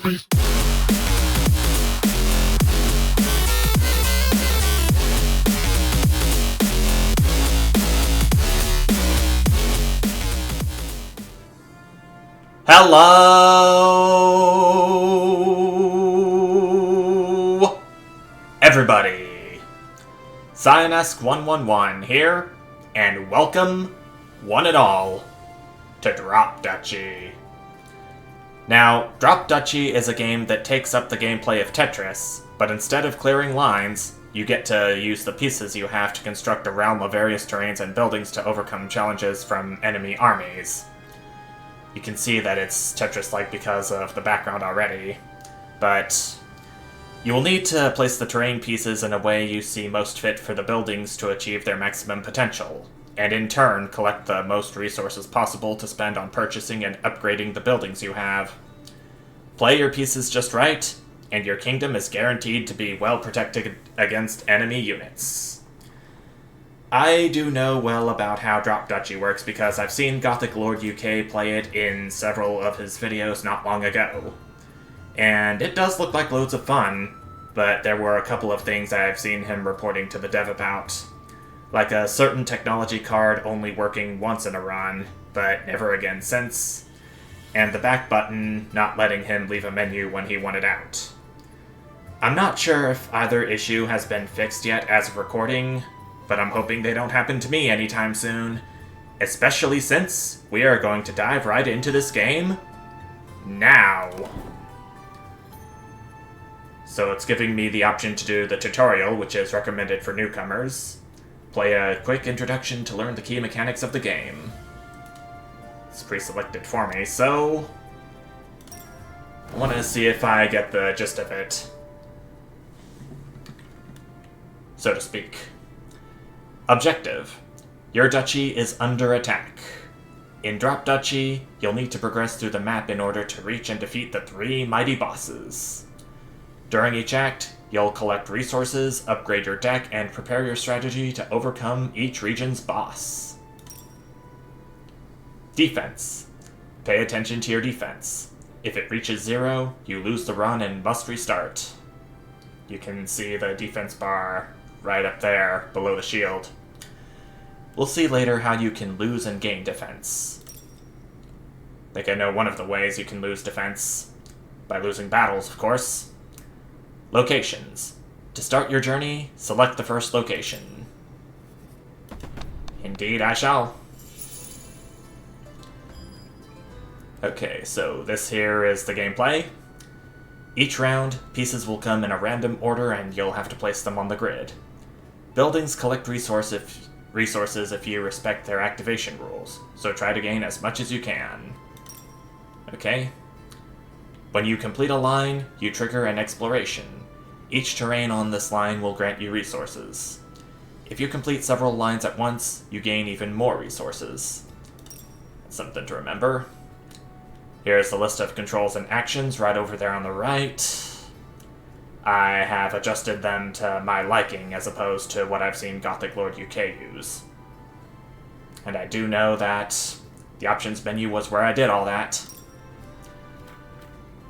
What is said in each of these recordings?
Hello, everybody. Cyanesque111 here, and welcome, one and all, to Duchy. Now, Duchy is a game that takes up the gameplay of Tetris, but instead of clearing lines, you get to use the pieces you have to construct a realm of various terrains and buildings to overcome challenges from enemy armies. You can see that it's Tetris-like because of the background already, but you will need to place the terrain pieces in a way you see most fit for the buildings to achieve their maximum potential, and in turn collect the most resources possible to spend on purchasing and upgrading the buildings you have. Play your pieces just right, and your kingdom is guaranteed to be well protected against enemy units. I do know well about how Duchy works because I've seen Gothic Lord UK play it in several of his videos not long ago. And it does look like loads of fun, but there were a couple of things I've seen him reporting to the dev about. Like a certain technology card only working once in a run, but never again since. And the back button not letting him leave a menu when he wanted out. I'm not sure if either issue has been fixed yet as of recording, but I'm hoping they don't happen to me anytime soon, especially since we are going to dive right into this game now. So it's giving me the option to do the tutorial, which is recommended for newcomers. Play a quick introduction to learn the key mechanics of the game. It's pre-selected for me, so I want to see if I get the gist of it, so to speak. Objective. Your duchy is under attack. In Duchy, you'll need to progress through the map in order to reach and defeat the 3 mighty bosses. During each act, you'll collect resources, upgrade your deck, and prepare your strategy to overcome each region's boss. Defense. Pay attention to your defense. If it reaches 0, you lose the run and must restart. You can see the defense bar right up there below the shield. We'll see later how you can lose and gain defense. I think I know one of the ways you can lose defense. By losing battles, of course. Locations. To start your journey, select the first location. Indeed, I shall. Okay, so this here is the gameplay. Each round, pieces will come in a random order and you'll have to place them on the grid. Buildings collect resources if you respect their activation rules, so try to gain as much as you can. Okay? When you complete a line, you trigger an exploration. Each terrain on this line will grant you resources. If you complete several lines at once, you gain even more resources. That's something to remember. Here's the list of controls and actions right over there on the right. I have adjusted them to my liking as opposed to what I've seen Gothic Lord UK use. And I do know that the options menu was where I did all that.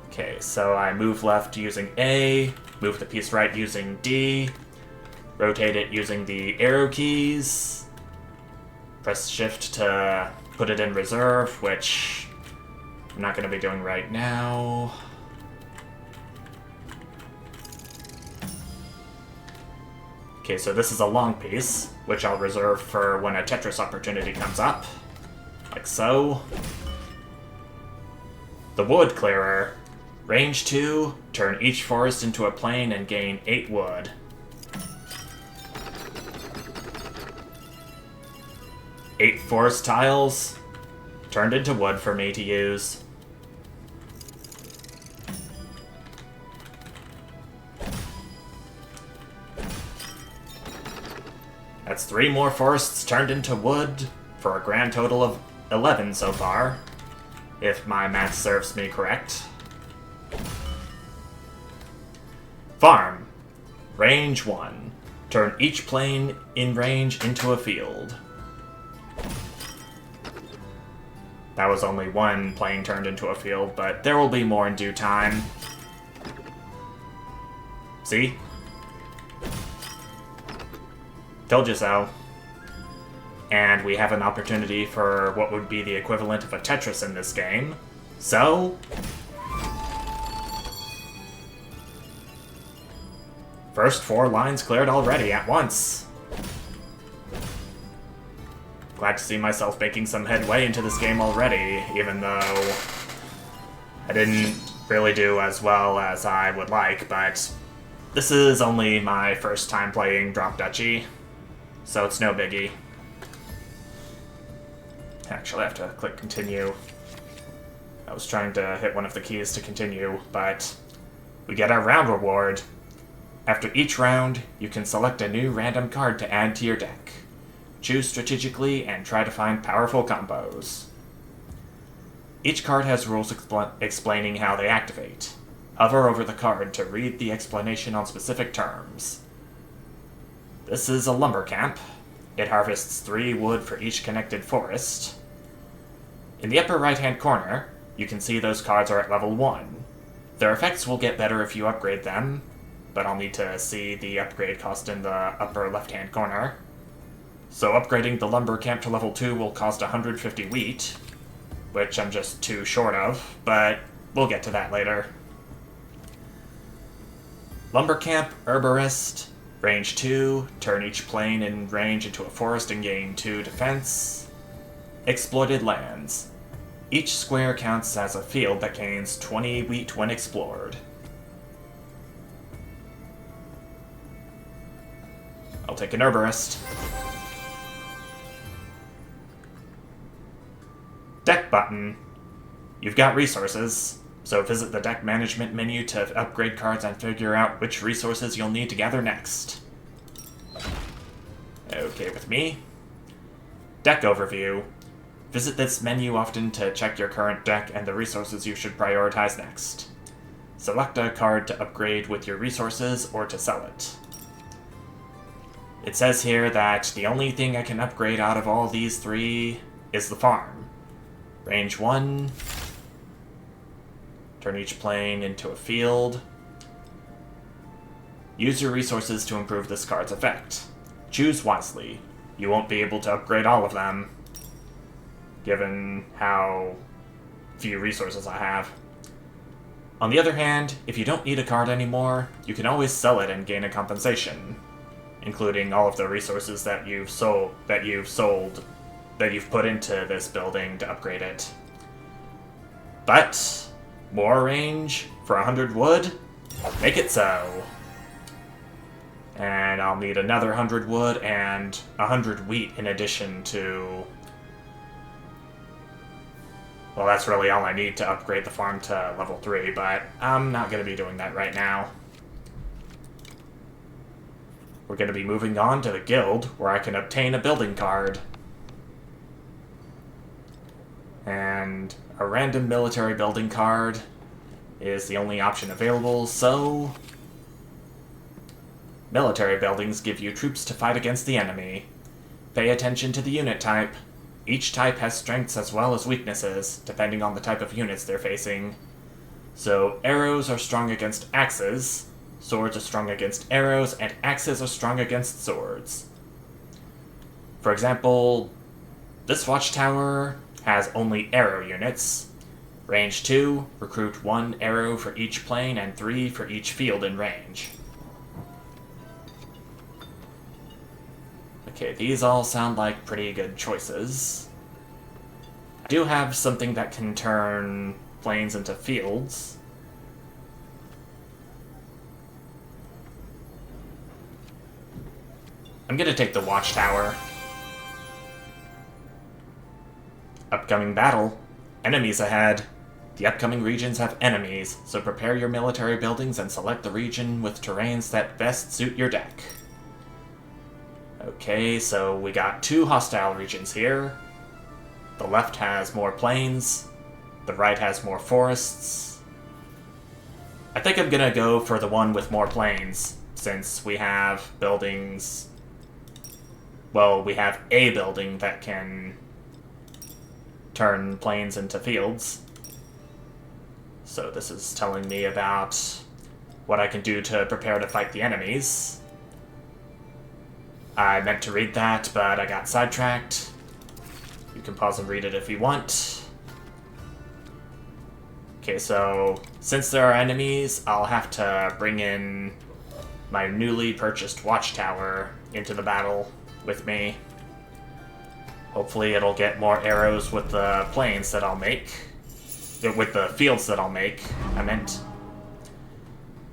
Okay, so I move left using A, move the piece right using D, rotate it using the arrow keys, press shift to put it in reserve, which I'm not going to be doing right now. Okay, so this is a long piece, which I'll reserve for when a Tetris opportunity comes up. Like so. The Wood Clearer. Range 2, turn each forest into a plain and gain 8 wood. Eight forest tiles, turned into wood for me to use. That's 3 more forests turned into wood, for a grand total of 11 so far, if my math serves me correct. Farm. Range 1. Turn each plain in range into a field. That was only one plane turned into a field, but there will be more in due time. See? Told you so. And we have an opportunity for what would be the equivalent of a Tetris in this game. So... first 4 lines cleared already at once. Glad to see myself making some headway into this game already, even though I didn't really do as well as I would like, but this is only my first time playing Drop Duchy, so it's no biggie. Actually, I have to click continue. I was trying to hit one of the keys to continue, but we get our round reward. After each round, you can select a new random card to add to your deck. Choose strategically and try to find powerful combos. Each card has rules explaining how they activate. Hover over the card to read the explanation on specific terms. This is a lumber camp. It harvests 3 wood for each connected forest. In the upper right-hand corner, you can see those cards are at level 1. Their effects will get better if you upgrade them, but I'll need to see the upgrade cost in the upper left-hand corner. So upgrading the lumber camp to level 2 will cost 150 wheat, which I'm just too short of, but we'll get to that later. Lumber camp, herborist, range 2, turn each plane in range into a forest and gain 2 defense. Exploited lands. Each square counts as a field that gains 20 wheat when explored. I'll take an herborist. Deck button. You've got resources, so visit the deck management menu to upgrade cards and figure out which resources you'll need to gather next. Okay with me. Deck overview. Visit this menu often to check your current deck and the resources you should prioritize next. Select a card to upgrade with your resources or to sell it. It says here that the only thing I can upgrade out of all these 3 is the farm. Range 1. Turn each plane into a field. Use your resources to improve this card's effect. Choose wisely. You won't be able to upgrade all of them, given how few resources I have. On the other hand, if you don't need a card anymore, you can always sell it and gain a compensation, including all of the resources that you've put into this building to upgrade it. But more range for 100 wood? Make it so. And I'll need another 100 wood and 100 wheat in addition to... well, that's really all I need to upgrade the farm to level 3, but I'm not going to be doing that right now. We're going to be moving on to the guild, where I can obtain a building card. And a random military building card is the only option available, so... military buildings give you troops to fight against the enemy. Pay attention to the unit type. Each type has strengths as well as weaknesses, depending on the type of units they're facing. So, arrows are strong against axes, swords are strong against arrows, and axes are strong against swords. For example, this watchtower has only arrow units. Range 2, recruit 1 arrow for each plane and 3 for each field in range. Okay, these all sound like pretty good choices. I do have something that can turn plains into fields. I'm gonna take the watchtower. Upcoming battle. Enemies ahead. The upcoming regions have enemies, so prepare your military buildings and select the region with terrains that best suit your deck. Okay, so we got 2 hostile regions here. The left has more plains. The right has more forests. I think I'm gonna go for the one with more plains, since we have buildings... well, we have a building that can turn plains into fields. So this is telling me about what I can do to prepare to fight the enemies. I meant to read that, but I got sidetracked. You can pause and read it if you want. Okay, so since there are enemies, I'll have to bring in my newly purchased watchtower into the battle with me. Hopefully it'll get more arrows with the plains that I'll make. With the fields that I'll make, I meant.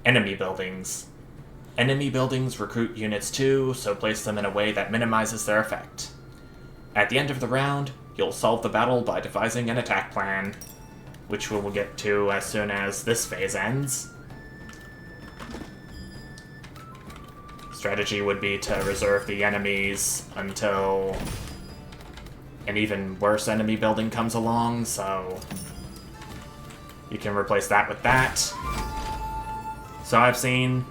Enemy buildings. Enemy buildings recruit units too, so place them in a way that minimizes their effect. At the end of the round, you'll solve the battle by devising an attack plan, which we will get to as soon as this phase ends. Strategy would be to reserve the enemies until an even worse enemy building comes along, so you can replace that with that. So I've seen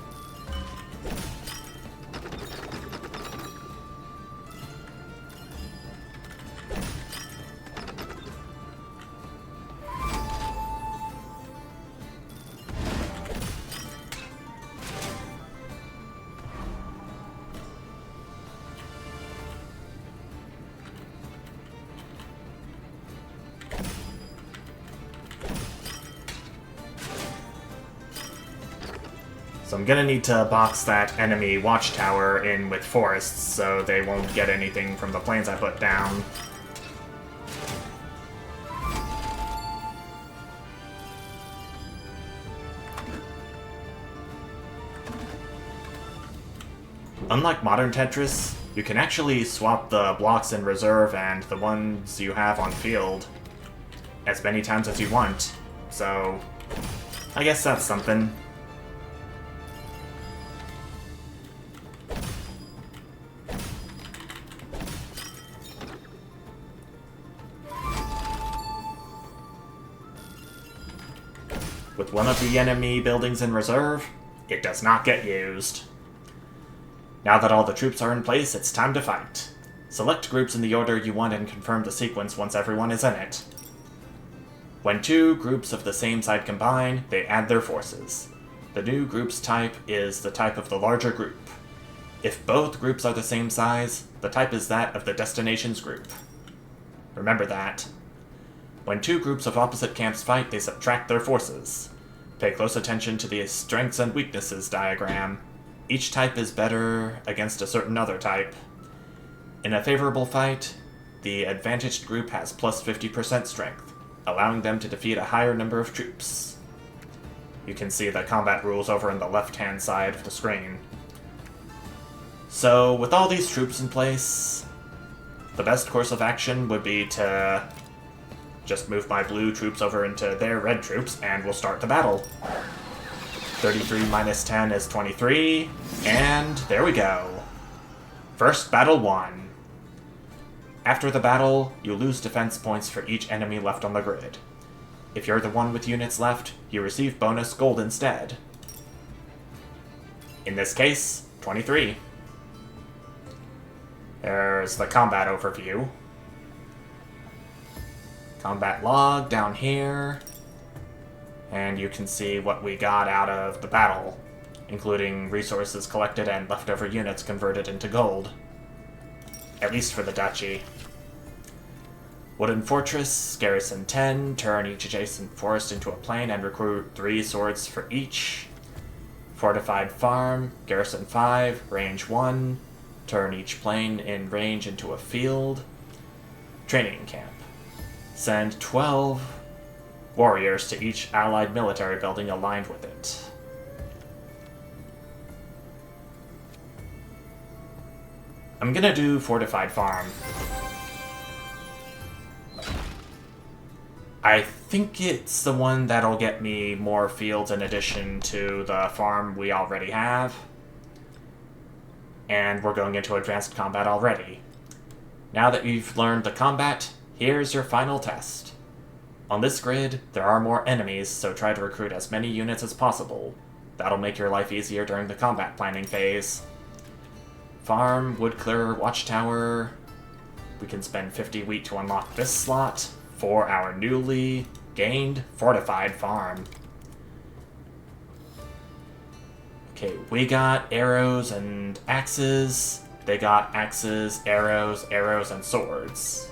So I'm gonna need to box that enemy watchtower in with forests so they won't get anything from the plains I put down. Unlike modern Tetris, you can actually swap the blocks in reserve and the ones you have on field as many times as you want, so I guess that's something. With one of the enemy buildings in reserve, it does not get used. Now that all the troops are in place, it's time to fight. Select groups in the order you want and confirm the sequence once everyone is in it. When two groups of the same side combine, they add their forces. The new group's type is the type of the larger group. If both groups are the same size, the type is that of the destination's group. Remember that. When two groups of opposite camps fight, they subtract their forces. Pay close attention to the strengths and weaknesses diagram. Each type is better against a certain other type. In a favorable fight, the advantaged group has plus 50% strength, allowing them to defeat a higher number of troops. You can see the combat rules over on the left-hand side of the screen. So, with all these troops in place, the best course of action would be to just move my blue troops over into their red troops, and we'll start the battle. 33 minus 10 is 23, and there we go. First battle won. After the battle, you lose defense points for each enemy left on the grid. If you're the one with units left, you receive bonus gold instead. In this case, 23. There's the combat overview. Combat log down here, and you can see what we got out of the battle, including resources collected and leftover units converted into gold. At least for the Duchy. Wooden Fortress, Garrison 10, turn each adjacent forest into a plain and recruit 3 swords for each. Fortified Farm, Garrison 5, range 1, turn each plain in range into a field. Training Camp. Send 12 warriors to each allied military building aligned with it. I'm gonna do Fortified Farm. I think it's the one that'll get me more fields in addition to the farm we already have. And we're going into advanced combat already. Now that you've learned the combat, here's your final test. On this grid, there are more enemies, so try to recruit as many units as possible. That'll make your life easier during the combat planning phase. Farm, wood clearer, watchtower. We can spend 50 wheat to unlock this slot. for our newly gained fortified farm. Okay, we got arrows and axes. They got axes, arrows, and swords.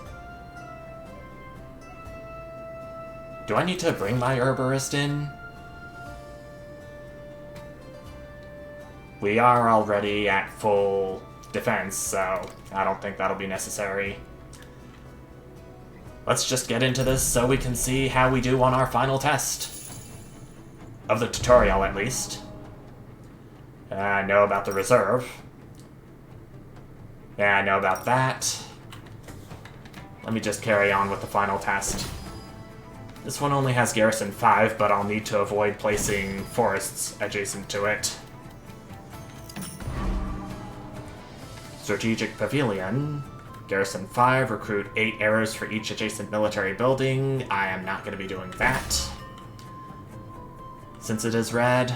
Do I need to bring my herborist in? We are already at full defense, so I don't think that'll be necessary. Let's just get into this so we can see how we do on our final test. Of the tutorial, at least. I know about the reserve. Yeah, I know about that. Let me just carry on with the final test. This one only has garrison 5, but I'll need to avoid placing forests adjacent to it. Strategic Pavilion. Garrison 5, recruit 8 arrows for each adjacent military building. I am not going to be doing that, since it is red.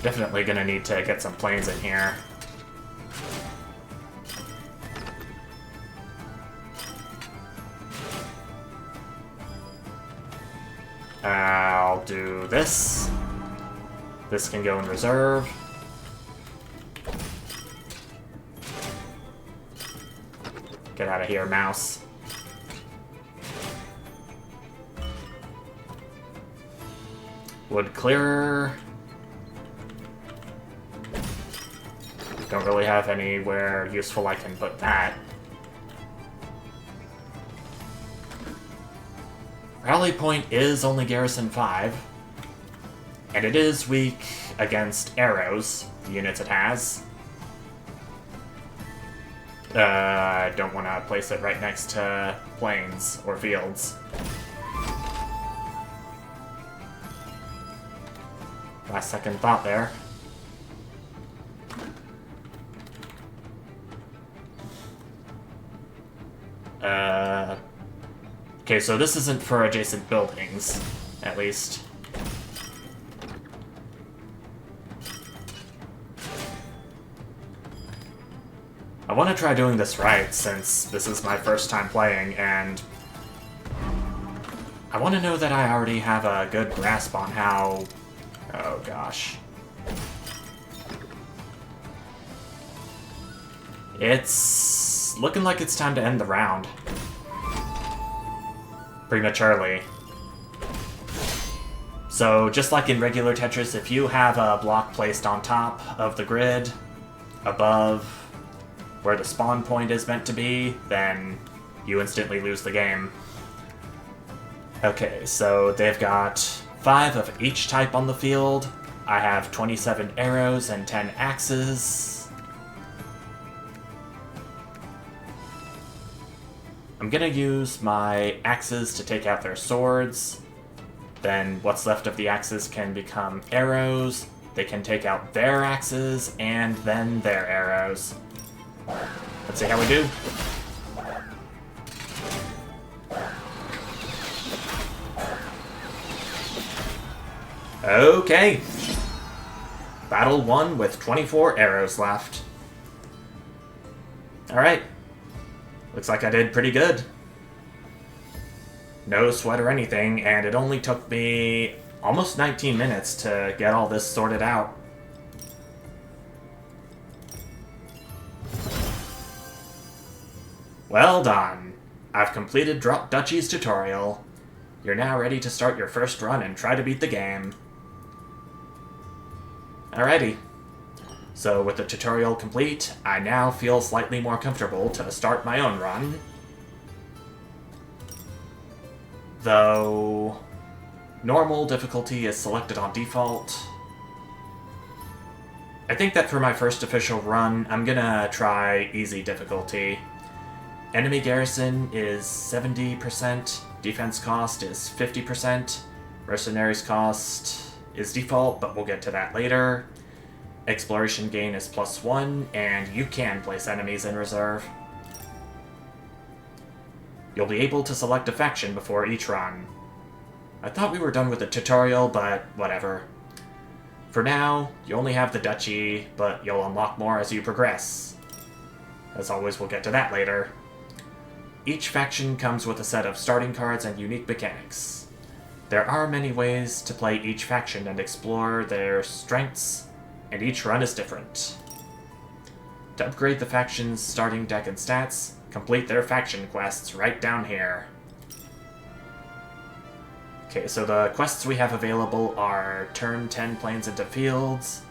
Definitely going to need to get some planes in here. I'll do this. This can go in reserve. Get out of here, mouse. Wood clearer. Don't really have anywhere useful I can put that. Rally point is only garrison 5, and it is weak against arrows, the units it has. I don't want to place it right next to plains or fields. Last second thought there. Okay, so this isn't for adjacent buildings, at least. I want to try doing this right, since this is my first time playing, and I want to know that I already have a good grasp on how... Oh gosh. It's looking like it's time to end the round. Prematurely. So, just like in regular Tetris, if you have a block placed on top of the grid, above where the spawn point is meant to be, then you instantly lose the game. Okay, so they've got 5 of each type on the field. I have 27 arrows and 10 axes. I'm gonna use my axes to take out their swords. Then what's left of the axes can become arrows. They can take out their axes and then their arrows. Let's see how we do. Okay. Battle 1 with 24 arrows left. Alright. Looks like I did pretty good. No sweat or anything, and it only took me almost 19 minutes to get all this sorted out. Well done. I've completed Duchy's tutorial. You're now ready to start your first run and try to beat the game. Alrighty. So with the tutorial complete, I now feel slightly more comfortable to start my own run. Though normal difficulty is selected on default. I think that for my first official run, I'm gonna try easy difficulty. Enemy garrison is 70%, defense cost is 50%, mercenaries cost is default, but we'll get to that later. Exploration gain is +1, and you can place enemies in reserve. You'll be able to select a faction before each run. I thought we were done with the tutorial, but whatever. For now, you only have the Duchy, but you'll unlock more as you progress. As always, we'll get to that later. Each faction comes with a set of starting cards and unique mechanics. There are many ways to play each faction and explore their strengths, and each run is different. To upgrade the faction's starting deck and stats, complete their faction quests right down here. Okay, so the quests we have available are turn 10 planes into fields,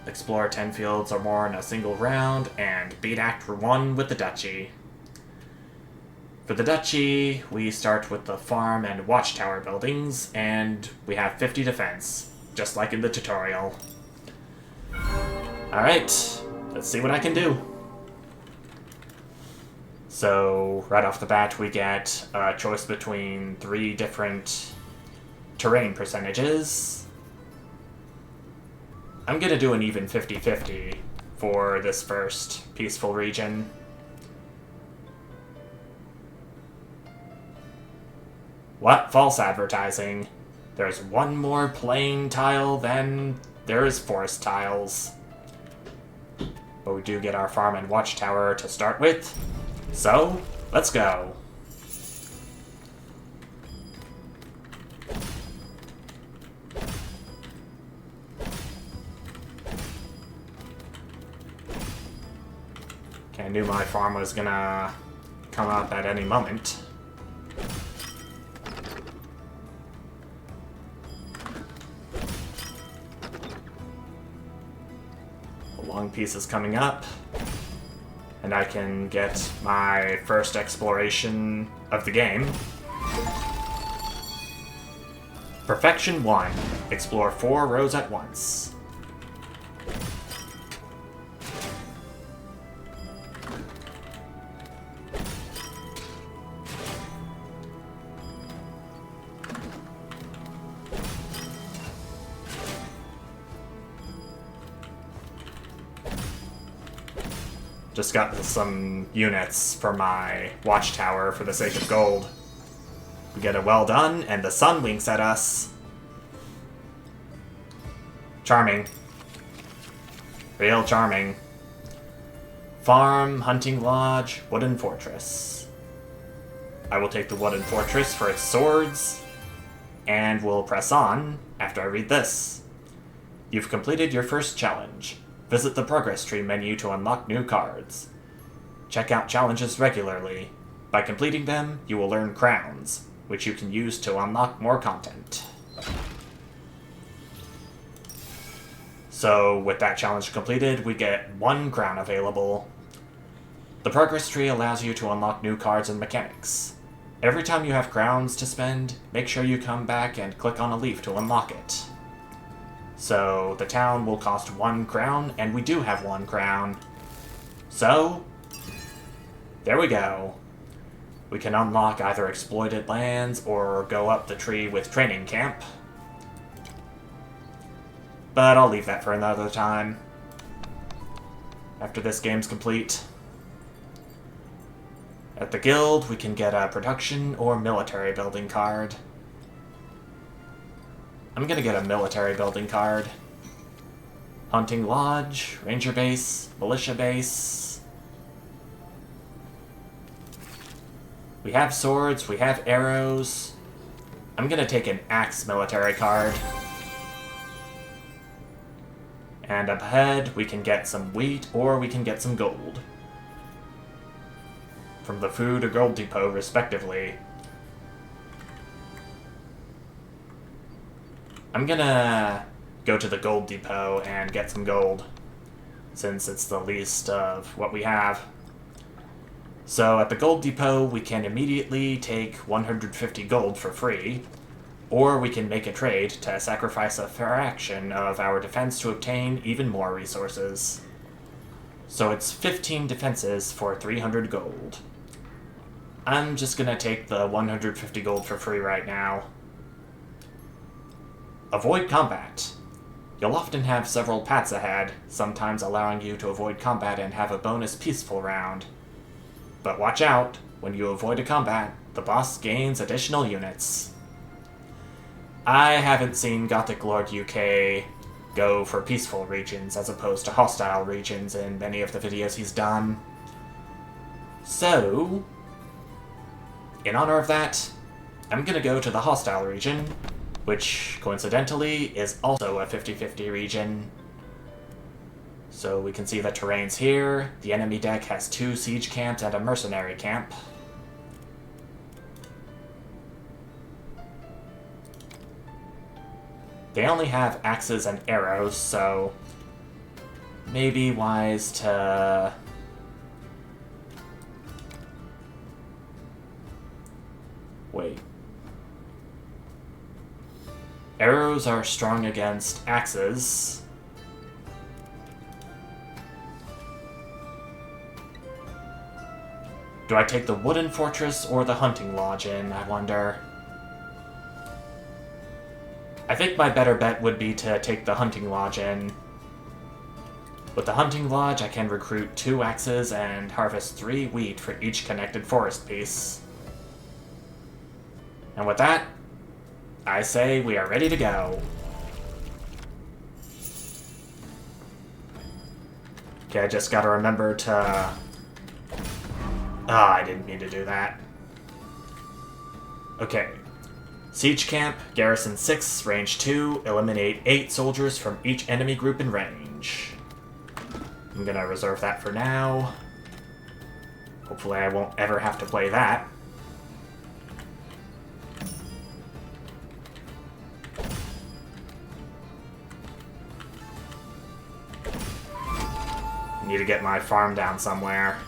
explore 10 fields or more in a single round, and beat Act 1 with the Duchy. For the Duchy, we start with the farm and watchtower buildings, and we have 50 defense, just like in the tutorial. Alright, let's see what I can do. So, right off the bat, we get a choice between 3 different terrain percentages. I'm gonna do an even 50-50 for this first peaceful region. What? False advertising. There's one more plain tile than there is forest tiles. But we do get our farm and watchtower to start with. So, let's go. Okay, I knew my farm was gonna come up at any moment. The long piece is coming up, and I can get my first exploration of the game. Perfection 1. Explore 4 rows at once. Just got some units for my watchtower for the sake of gold. We get a well done, and the sun winks at us. Charming. Real charming. Farm, hunting lodge, wooden fortress. I will take the wooden fortress for its swords, and we'll press on after I read this. You've completed your first challenge. Visit the progress tree menu to unlock new cards. Check out challenges regularly. By completing them, you will earn crowns, which you can use to unlock more content. So, with that challenge completed, we get 1 crown available. The progress tree allows you to unlock new cards and mechanics. Every time you have crowns to spend, make sure you come back and click on a leaf to unlock it. So, the town will cost 1 crown, and we do have 1 crown. So, there we go. We can unlock either exploited lands or go up the tree with training camp. But I'll leave that for another time. After this game's complete. At the guild, we can get a production or military building card. I'm gonna get a military building card. Hunting lodge, ranger base, militia base. We have swords, we have arrows. I'm gonna take an axe military card. And up ahead, we can get some wheat or we can get some gold. From the food or gold depot, respectively. I'm gonna go to the gold depot and get some gold, since it's the least of what we have. So at the gold depot, we can immediately take 150 gold for free, or we can make a trade to sacrifice a fraction of our defense to obtain even more resources. So it's 15 defenses for 300 gold. I'm just gonna take the 150 gold for free right now. Avoid combat. You'll often have several paths ahead, sometimes allowing you to avoid combat and have a bonus peaceful round. But watch out, when you avoid a combat, the boss gains additional units. I haven't seen Gothic Lord UK go for peaceful regions as opposed to hostile regions in many of the videos he's done. So, in honor of that, I'm gonna go to the hostile region, which, coincidentally, is also a 50-50 region. So we can see the terrains here. The enemy deck has 2 siege camps and a mercenary camp. They only have axes and arrows, so maybe wise to... Wait. Arrows are strong against axes. Do I take the wooden fortress or the hunting lodge in, I wonder? I think my better bet would be to take the hunting lodge in. With the hunting lodge, I can recruit 2 axes and harvest 3 wheat for each connected forest piece. And with that, I say we are ready to go. Okay, I just gotta remember to... I didn't mean to do that. Okay. Siege camp, garrison 6, range 2, eliminate 8 soldiers from each enemy group in range. I'm gonna reserve that for now. Hopefully I won't ever have to play that. Need to get my farm down somewhere.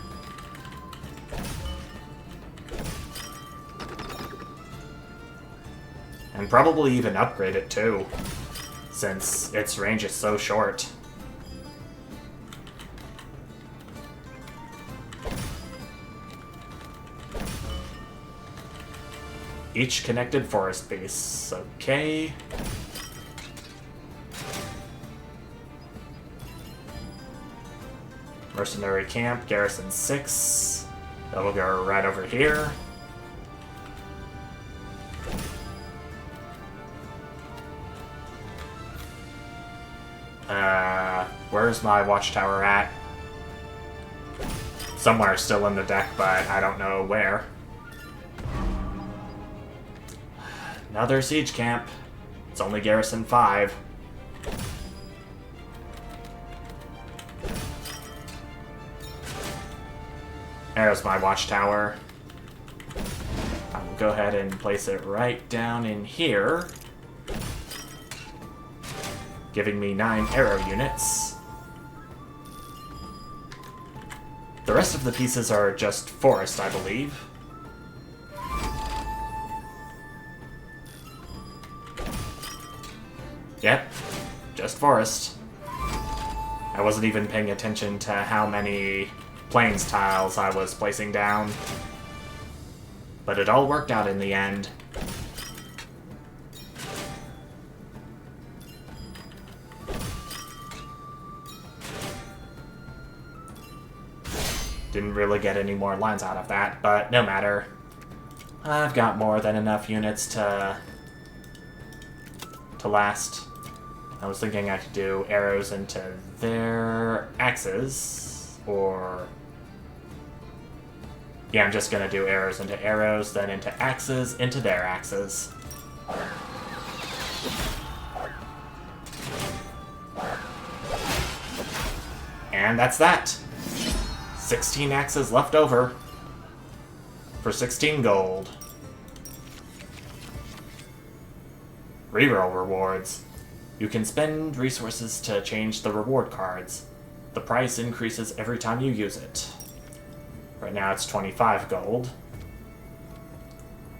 And probably even upgrade it too, since its range is so short. Each connected forest piece, okay. Mercenary camp, garrison 6. That'll go right over here. Where's my watchtower at? Somewhere still in the deck, but I don't know where. Another siege camp. It's only garrison 5. There's my watchtower. I'll go ahead and place it right down in here, giving me 9 arrow units. The rest of the pieces are just forest, I believe. Yep, just forest. I wasn't even paying attention to how many plains tiles I was placing down. But it all worked out in the end. Didn't really get any more lines out of that, but no matter. I've got more than enough units to last. I was thinking I could do arrows into their axes, or... Yeah, I'm just gonna do arrows into arrows, then into axes, into their axes. And that's that! 16 axes left over for 16 gold. Reroll rewards. You can spend resources to change the reward cards. The price increases every time you use it. Right now it's 25 gold.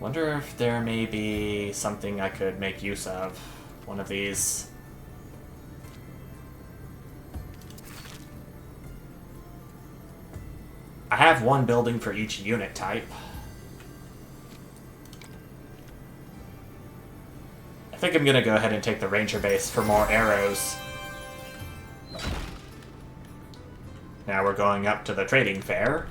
Wonder if there may be something I could make use of. One of these. I have 1 building for each unit type. I think I'm gonna go ahead and take the ranger base for more arrows. Now we're going up to the trading fair.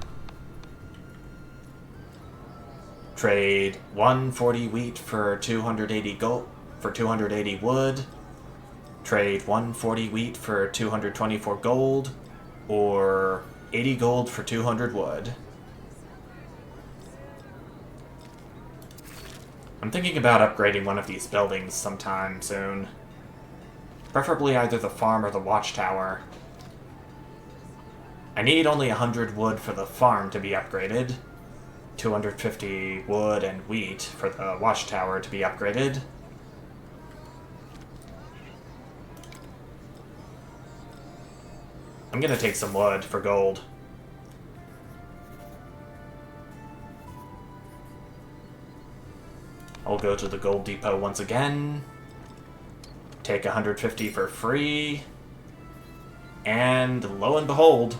Trade 140 wheat for 280 gold, for 280 wood. Trade 140 wheat for 224 gold, or 80 gold for 200 wood. I'm thinking about upgrading one of these buildings sometime soon. Preferably either the farm or the watchtower. I need only 100 wood for the farm to be upgraded, 250 wood and wheat for the watchtower to be upgraded. I'm gonna take some wood for gold. I'll go to the gold depot once again. Take 150 for free. And lo and behold,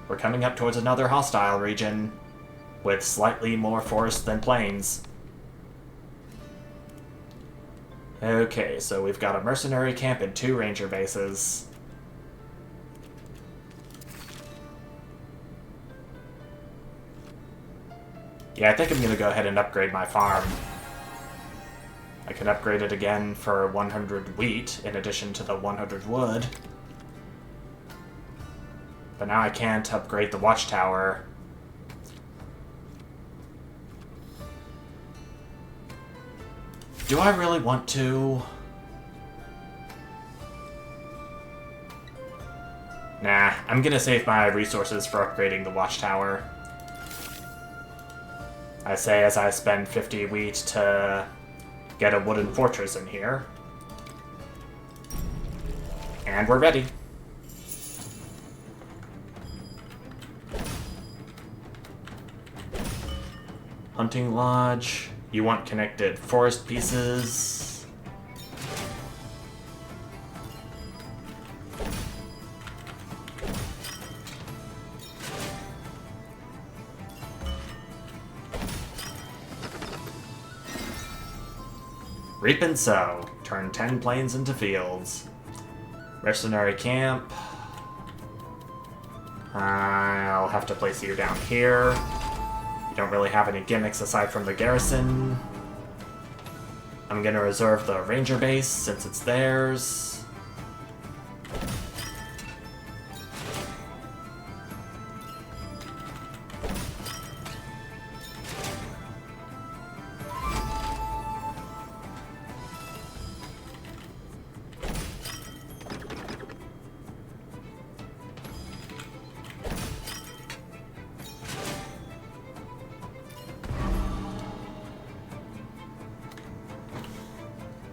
we're coming up towards another hostile region with slightly more forest than plains. Okay, so we've got a mercenary camp and 2 ranger bases. Yeah, I think I'm going to go ahead and upgrade my farm. I can upgrade it again for 100 wheat in addition to the 100 wood. But now I can't upgrade the watchtower. Do I really want to? Nah, I'm gonna save my resources for upgrading the watchtower. I say as I spend 50 wheat to get a wooden fortress in here. And we're ready. Hunting lodge. You want connected forest pieces. Reap and sow. Turn 10 plains into fields. Mercenary camp. I'll have to place you down here. You don't really have any gimmicks aside from the garrison. I'm gonna reserve the ranger base since it's theirs.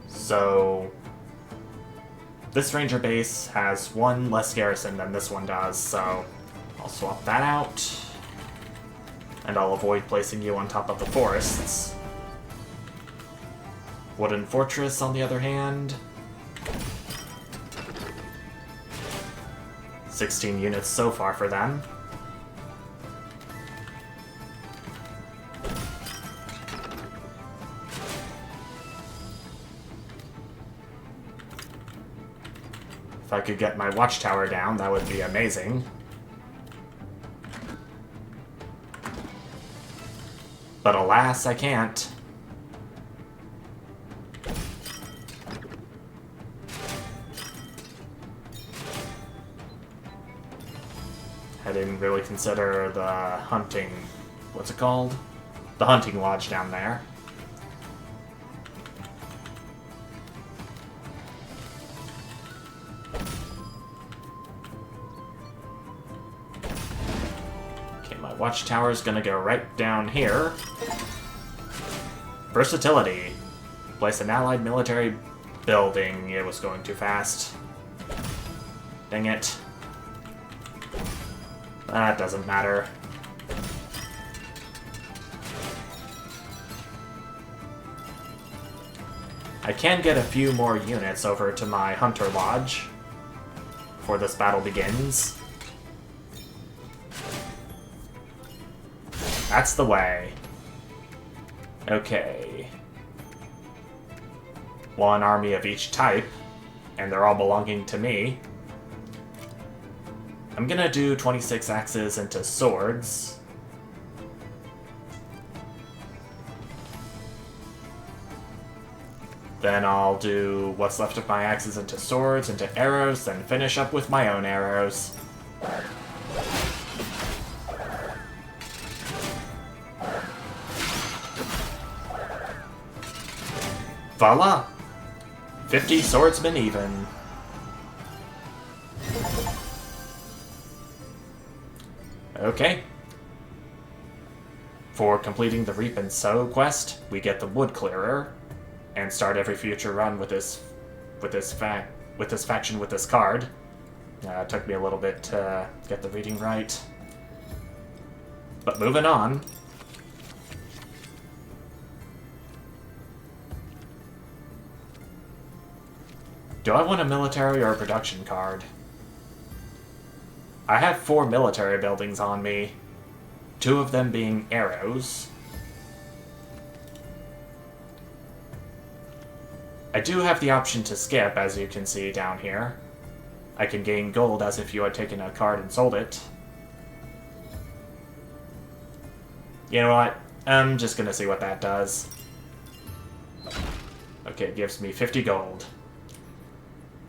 So, this ranger base has 1 less garrison than this one does, so I'll swap that out. And I'll avoid placing you on top of the forests. Wooden fortress, on the other hand. 16 units so far for them. If I could get my watchtower down, that would be amazing. But alas, I can't. I didn't really consider the hunting... what's it called? The hunting lodge down there. Watchtower's gonna go right down here. Versatility. Place an allied military building. It was going too fast. Dang it. That doesn't matter. I can get a few more units over to my hunter lodge before this battle begins. That's the way. Okay. 1 army of each type, and they're all belonging to me. I'm gonna do 26 axes into swords. Then I'll do what's left of my axes into swords, into arrows, then finish up with my own arrows. Voila! 50 swordsmen even. Okay. For completing the Reap and Sow quest, we get the Wood Clearer, and start every future run with this faction with this card. It took me a little bit to get the reading right. But moving on. Do I want a military or a production card? I have 4 military buildings on me, 2 of them being arrows. I do have the option to skip, as you can see down here. I can gain gold as if you had taken a card and sold it. You know what? I'm just gonna see what that does. Okay, it gives me 50 gold.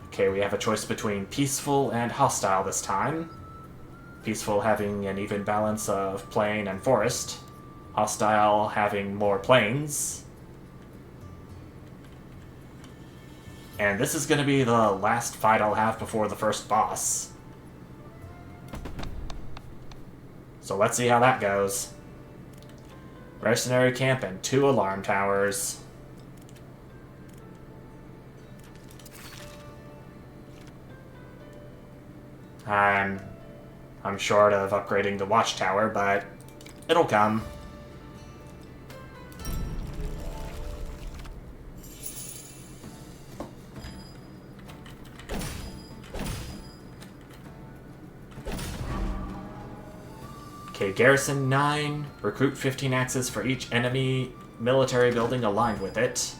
Okay, we have a choice between peaceful and hostile this time. Peaceful having an even balance of plain and forest. Hostile having more plains. And this is going to be the last fight I'll have before the first boss. So let's see how that goes. Mercenary camp and 2 alarm towers. I'm short of upgrading the watchtower, but it'll come. Okay, garrison 9, recruit 15 axes for each enemy military building aligned with it.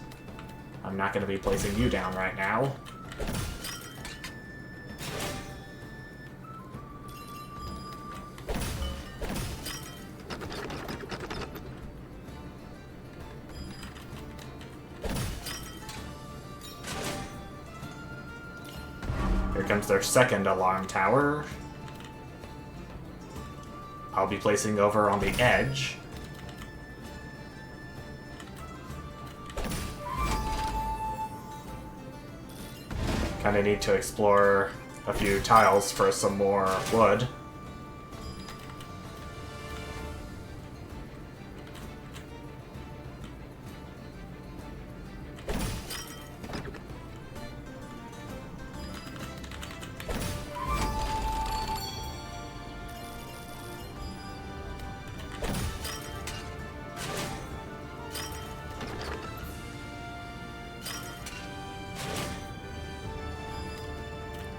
I'm not going to be placing you down right now. Here comes their second alarm tower. I'll be placing over on the edge. Kinda need to explore a few tiles for some more wood.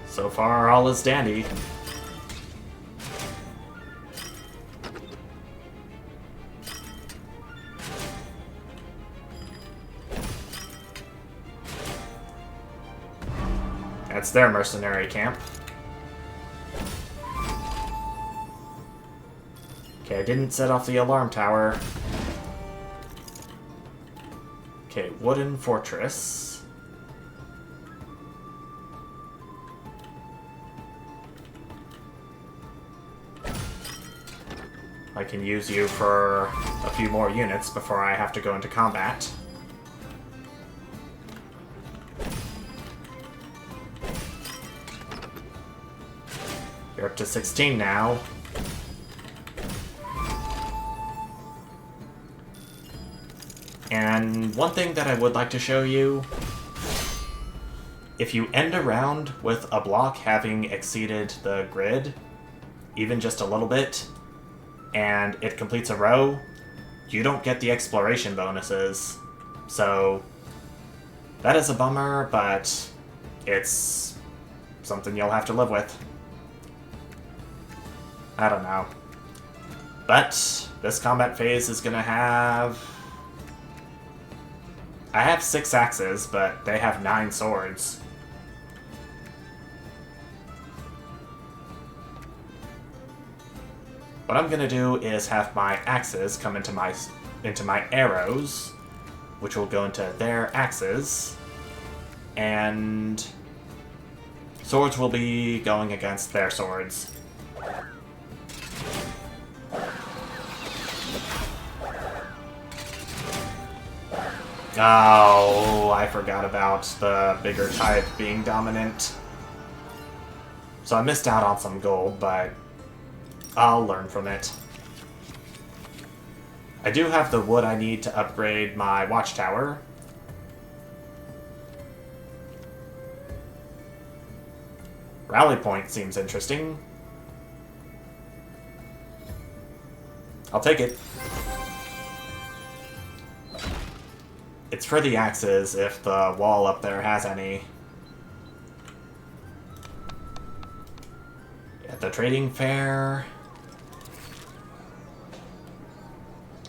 So far, all is dandy. That's their mercenary camp. Okay, I didn't set off the alarm tower. Okay, wooden fortress. I can use you for a few more units before I have to go into combat. You're up to 16 now. And one thing that I would like to show you, if you end a round with a block having exceeded the grid, even just a little bit, and it completes a row, you don't get the exploration bonuses. So that is a bummer, but it's something you'll have to live with. I don't know. But this combat phase is gonna have... I have 6 axes, but they have 9 swords. What I'm gonna do is have my axes come into my arrows, which will go into their axes. and swords will be going against their swords. Oh, I forgot about the bigger type being dominant. So I missed out on some gold, but I'll learn from it. I do have the wood I need to upgrade my watchtower. Rally point seems interesting. I'll take it. It's for the axes, if the wall up there has any. At the trading fair...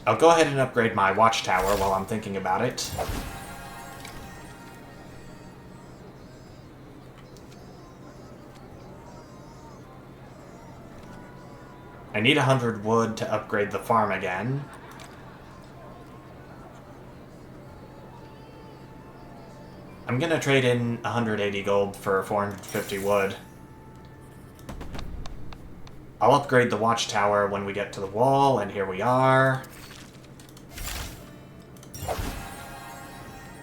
I'll go ahead and upgrade my watchtower while I'm thinking about it. I need 100 wood to upgrade the farm again. I'm gonna trade in 180 gold for 450 wood. I'll upgrade the watchtower when we get to the wall, and here we are.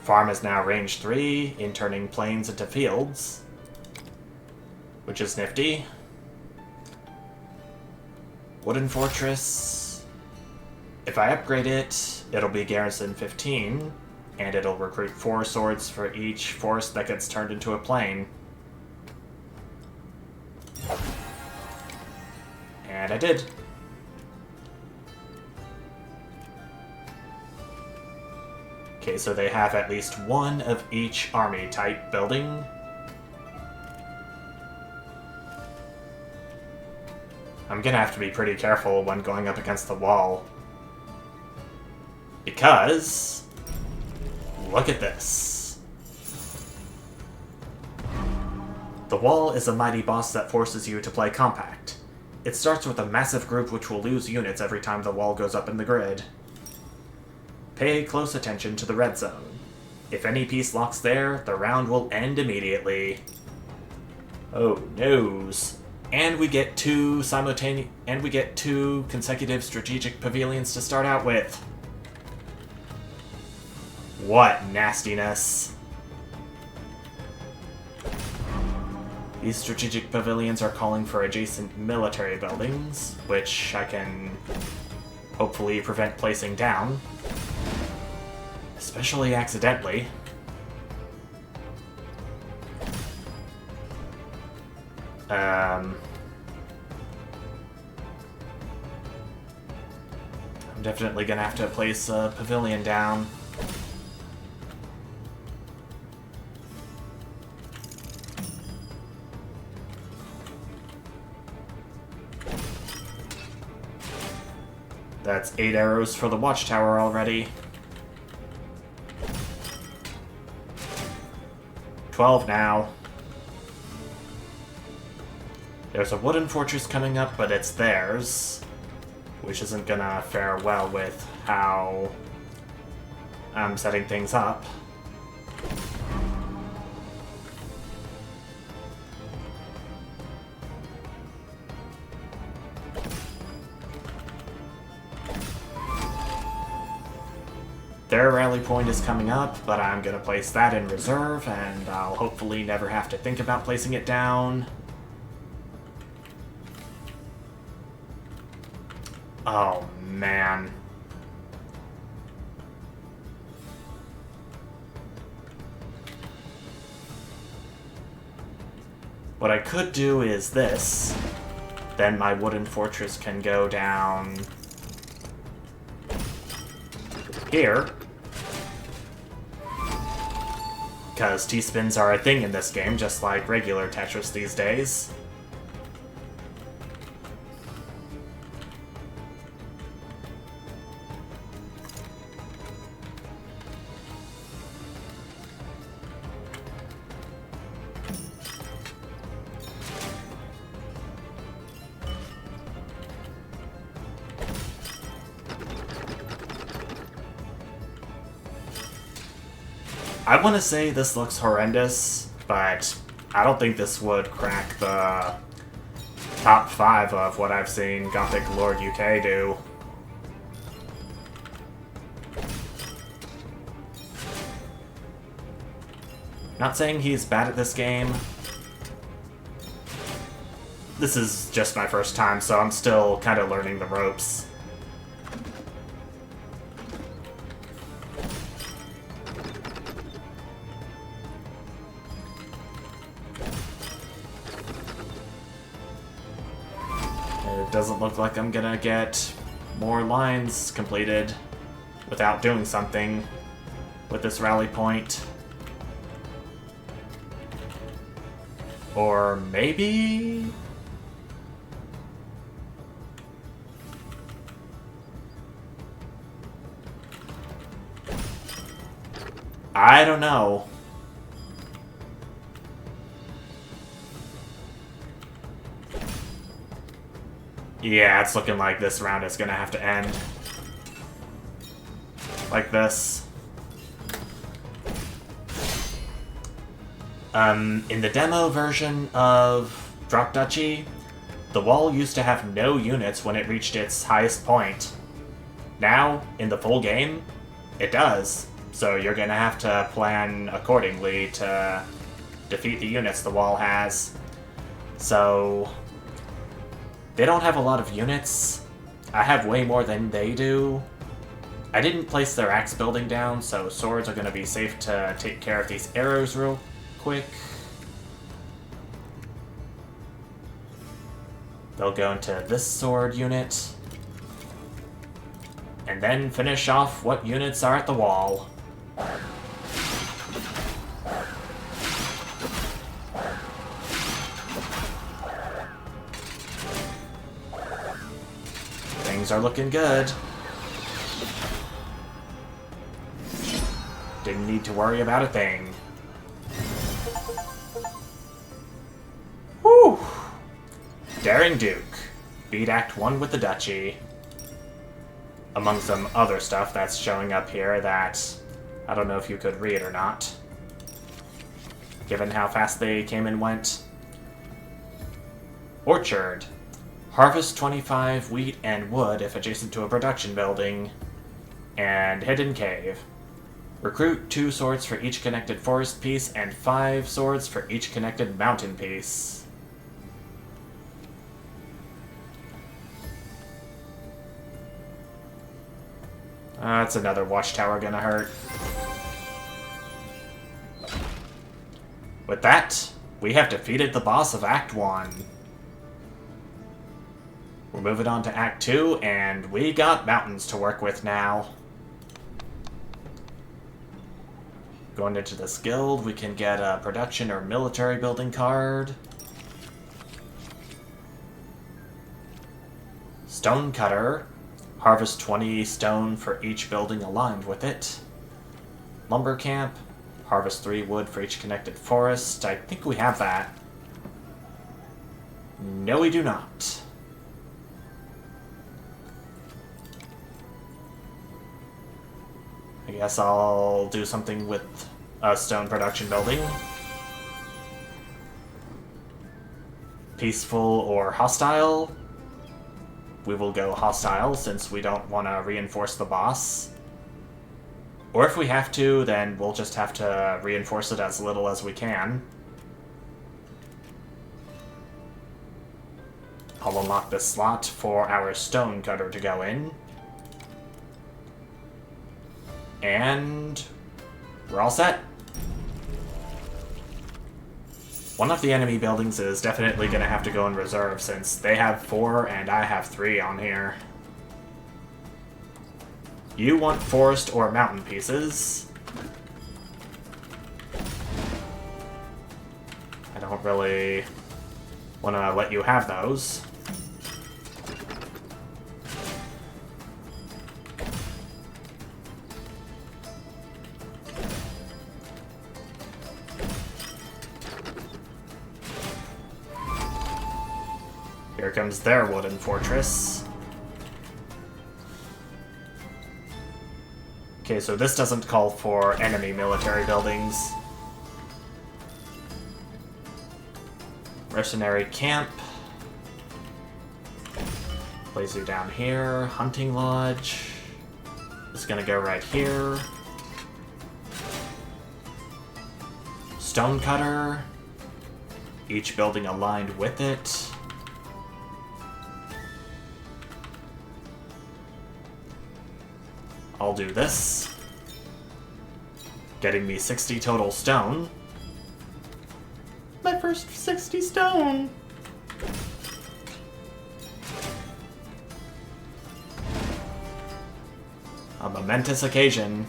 Farm is now range 3 in turning plains into fields, which is nifty. Wooden fortress. If I upgrade it, it'll be garrison 15, and it'll recruit 4 swords for each forest that gets turned into a plain. And I did. Okay, so they have at least one of each army type building. I'm gonna have to be pretty careful when going up against the wall. Because... look at this. The wall is a mighty boss that forces you to play compact. It starts with a massive group which will lose units every time the wall goes up in the grid. Pay close attention to the red zone. If any piece locks there, the round will end immediately. Oh noes. And we get two consecutive strategic pavilions to start out with. What nastiness. These strategic pavilions are calling for adjacent military buildings, which I can hopefully prevent placing down. Especially accidentally. I'm definitely gonna have to place a pavilion down. That's 8 arrows for the watchtower already. 12 now. There's a wooden fortress coming up, but it's theirs, which isn't gonna fare well with how I'm setting things up. Their rally point is coming up, but I'm gonna place that in reserve, and I'll hopefully never have to think about placing it down. Oh, man. What I could do is this. Then my wooden fortress can go down here. Because T-spins are a thing in this game, just like regular Tetris these days. I want to say this looks horrendous, but I don't think this would crack the top 5 of what I've seen Gothic Lord UK do. Not saying he's bad at this game. This is just my first time, so I'm still kind of learning the ropes. It doesn't look like I'm gonna get more lines completed without doing something with this rally point. Or maybe... I don't know. Yeah, it's looking like this round is gonna have to end like this. In the demo version of Drop Duchy, the wall used to have no units when it reached its highest point. Now, in the full game, it does. So you're gonna have to plan accordingly to defeat the units the wall has. So they don't have a lot of units. I have way more than they do. I didn't place their axe building down, so swords are gonna be safe to take care of these arrows real quick. They'll go into this sword unit, and then finish off what units are at the wall. Things are looking good. Didn't need to worry about a thing. Whew! Daring Duke. Beat Act 1 with the Duchy. Among some other stuff that's showing up here that I don't know if you could read or not, given how fast they came and went. Orchard. Harvest 25 wheat and wood if adjacent to a production building. And Hidden Cave. Recruit 2 swords for each connected forest piece and 5 swords for each connected mountain piece. That's another watchtower gonna hurt. With that, we have defeated the boss of Act 1. We're moving on to Act 2, and we got mountains to work with now. Going into this guild, we can get a production or military building card. Stonecutter. Harvest 20 stone for each building aligned with it. Lumber camp. Harvest 3 wood for each connected forest. I think we have that. No, we do not. I guess I'll do something with a stone production building. Peaceful or hostile? We will go hostile since we don't want to reinforce the boss. Or if we have to, then we'll just have to reinforce it as little as we can. I'll unlock this slot for our stone cutter to go in. And we're all set. One of the enemy buildings is definitely going to have to go in reserve since they have 4 and I have 3 on here. You want forest or mountain pieces. I don't really want to let you have those. Here comes their wooden fortress. Okay, so this doesn't call for enemy military buildings. Mercenary camp. Place you down here. Hunting lodge. It's gonna go right here. Stonecutter. Each building aligned with it. I'll do this. Getting me 60 total stone. My first 60 stone! A momentous occasion.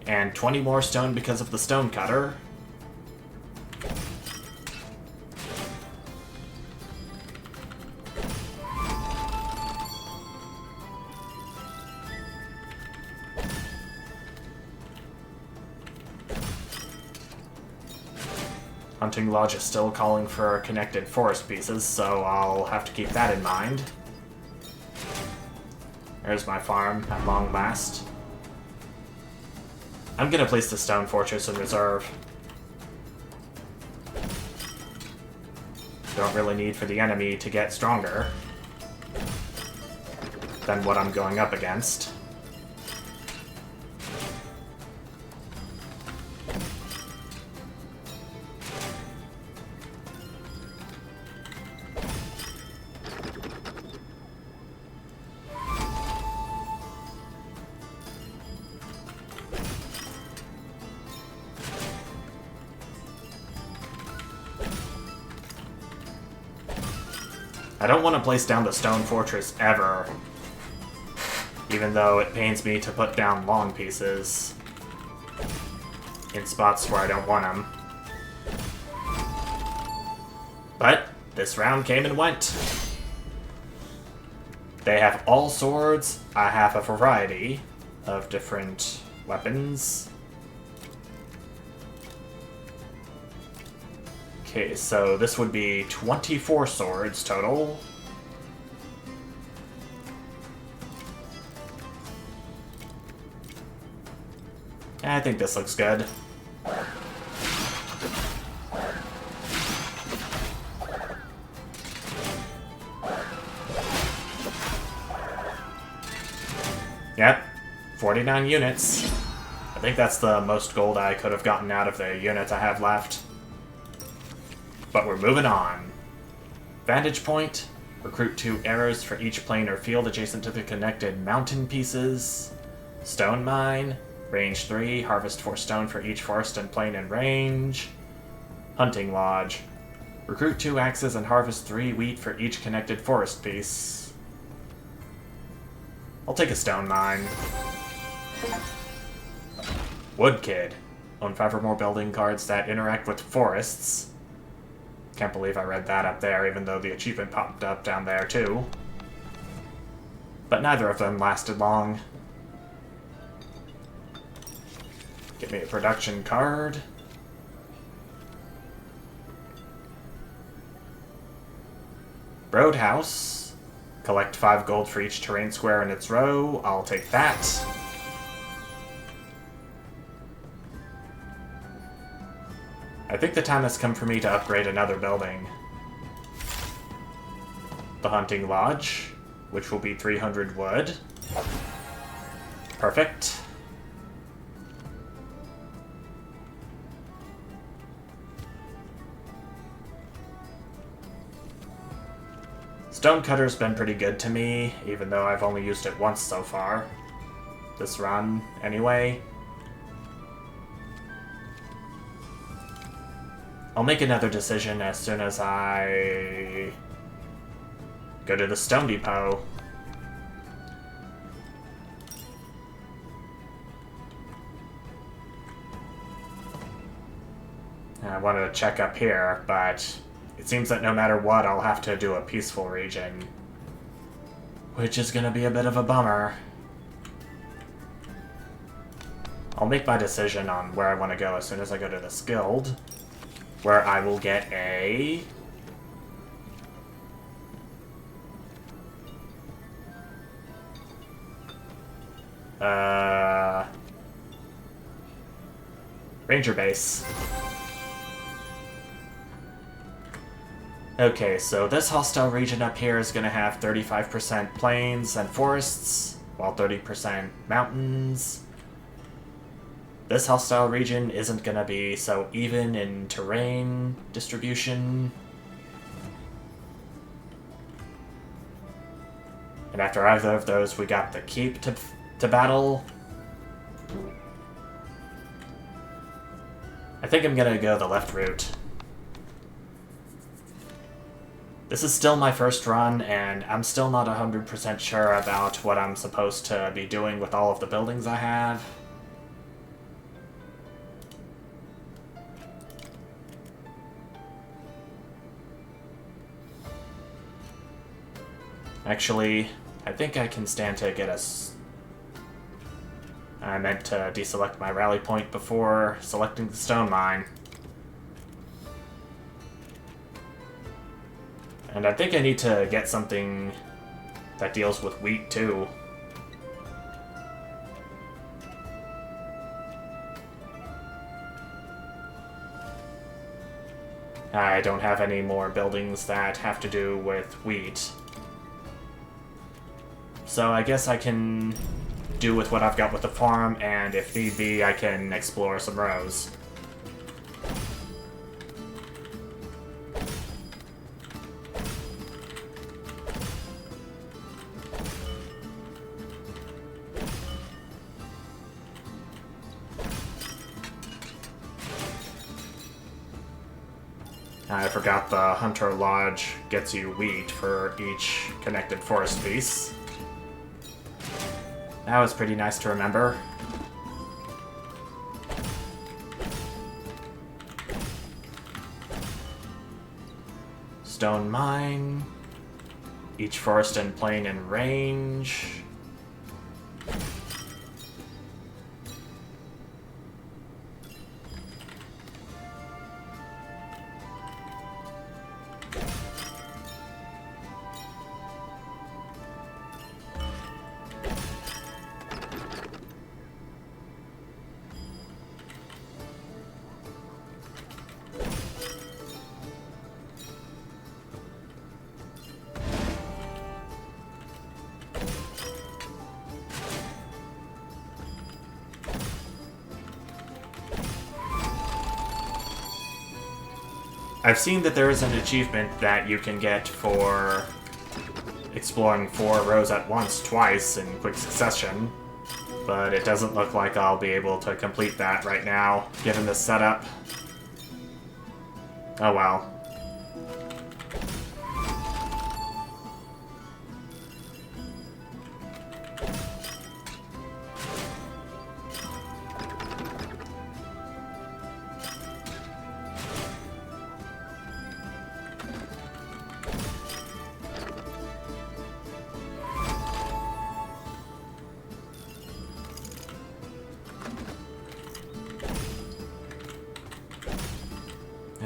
And 20 more stone because of the stone cutter. Hunting Lodge is still calling for connected forest pieces, so I'll have to keep that in mind. There's my farm, at long last. I'm gonna place the stone fortress in reserve. Don't really need for the enemy to get stronger than what I'm going up against. I don't want to place down the stone fortress ever, even though it pains me to put down long pieces in spots where I don't want them. But this round came and went. They have all swords. I have a variety of different weapons. Okay, so this would be 24 swords total. I think this looks good. Yep, 49 units. I think that's the most gold I could have gotten out of the units I have left. But we're moving on. Vantage point. Recruit 2 arrows for each plane or field adjacent to the connected mountain pieces. Stone mine. Range 3. Harvest 4 stone for each forest and plain in range. Hunting lodge. Recruit 2 axes and harvest 3 wheat for each connected forest piece. I'll take a stone mine. Wood Kid. Own 5 or more building cards that interact with forests. Can't believe I read that up there, even though the achievement popped up down there, too. But neither of them lasted long. Give me a production card. Roadhouse. Collect 5 gold for each terrain square in its row. I'll take that. I think the time has come for me to upgrade another building. The Hunting Lodge, which will be 300 wood. Perfect. Stonecutter's been pretty good to me, even though I've only used it once so far. This run, anyway. I'll make another decision as soon as I go to the Stone Depot. I wanted to check up here, but it seems that no matter what, I'll have to do a peaceful region. Which is gonna be a bit of a bummer. I'll make my decision on where I want to go as soon as I go to this guild, where I will get a Ranger base. Okay, so this hostile region up here is going to have 35% plains and forests, while 30% mountains. This hostile region isn't going to be so even in terrain distribution. And after either of those, we got the keep to battle. I think I'm going to go the left route. This is still my first run, and I'm still not 100% sure about what I'm supposed to be doing with all of the buildings I have. Actually, I think I can stand to get us. I meant to deselect my rally point before selecting the stone mine. And I think I need to get something that deals with wheat, too. I don't have any more buildings that have to do with wheat. So I guess I can do with what I've got with the farm, and if need be, I can explore some rows. I forgot the Hunter Lodge gets you wheat for each connected forest piece. That was pretty nice to remember. Stone mine. Each forest and plain and range. I've seen that there is an achievement that you can get for exploring 4 rows at once twice in quick succession, but it doesn't look like I'll be able to complete that right now, given this setup. Oh well.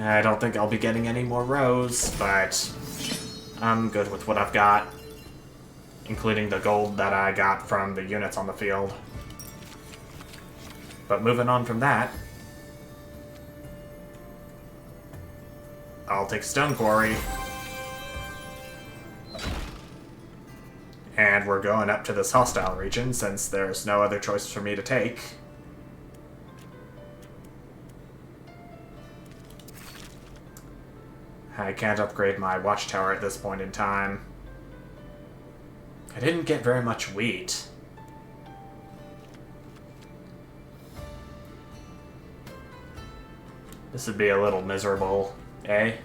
I don't think I'll be getting any more rows, but I'm good with what I've got, including the gold that I got from the units on the field. But moving on from that, I'll take Stone Quarry. And we're going up to this hostile region since there's no other choice for me to take. I can't upgrade my watchtower at this point in time. I didn't get very much wheat. This would be a little miserable, eh?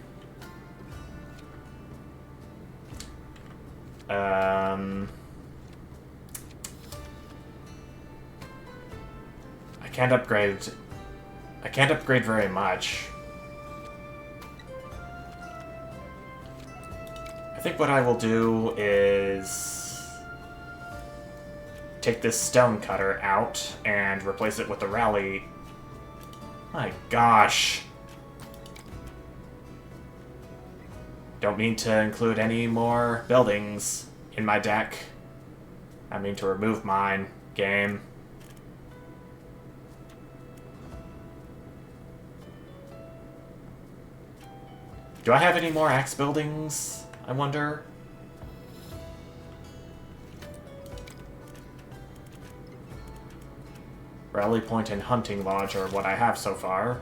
I can't upgrade very much. I think what I will do is take this stone cutter out and replace it with the rally. My gosh. Don't mean to include any more buildings in my deck. I mean to remove mine. Game. Do I have any more axe buildings, I wonder? Rally Point and Hunting Lodge are what I have so far.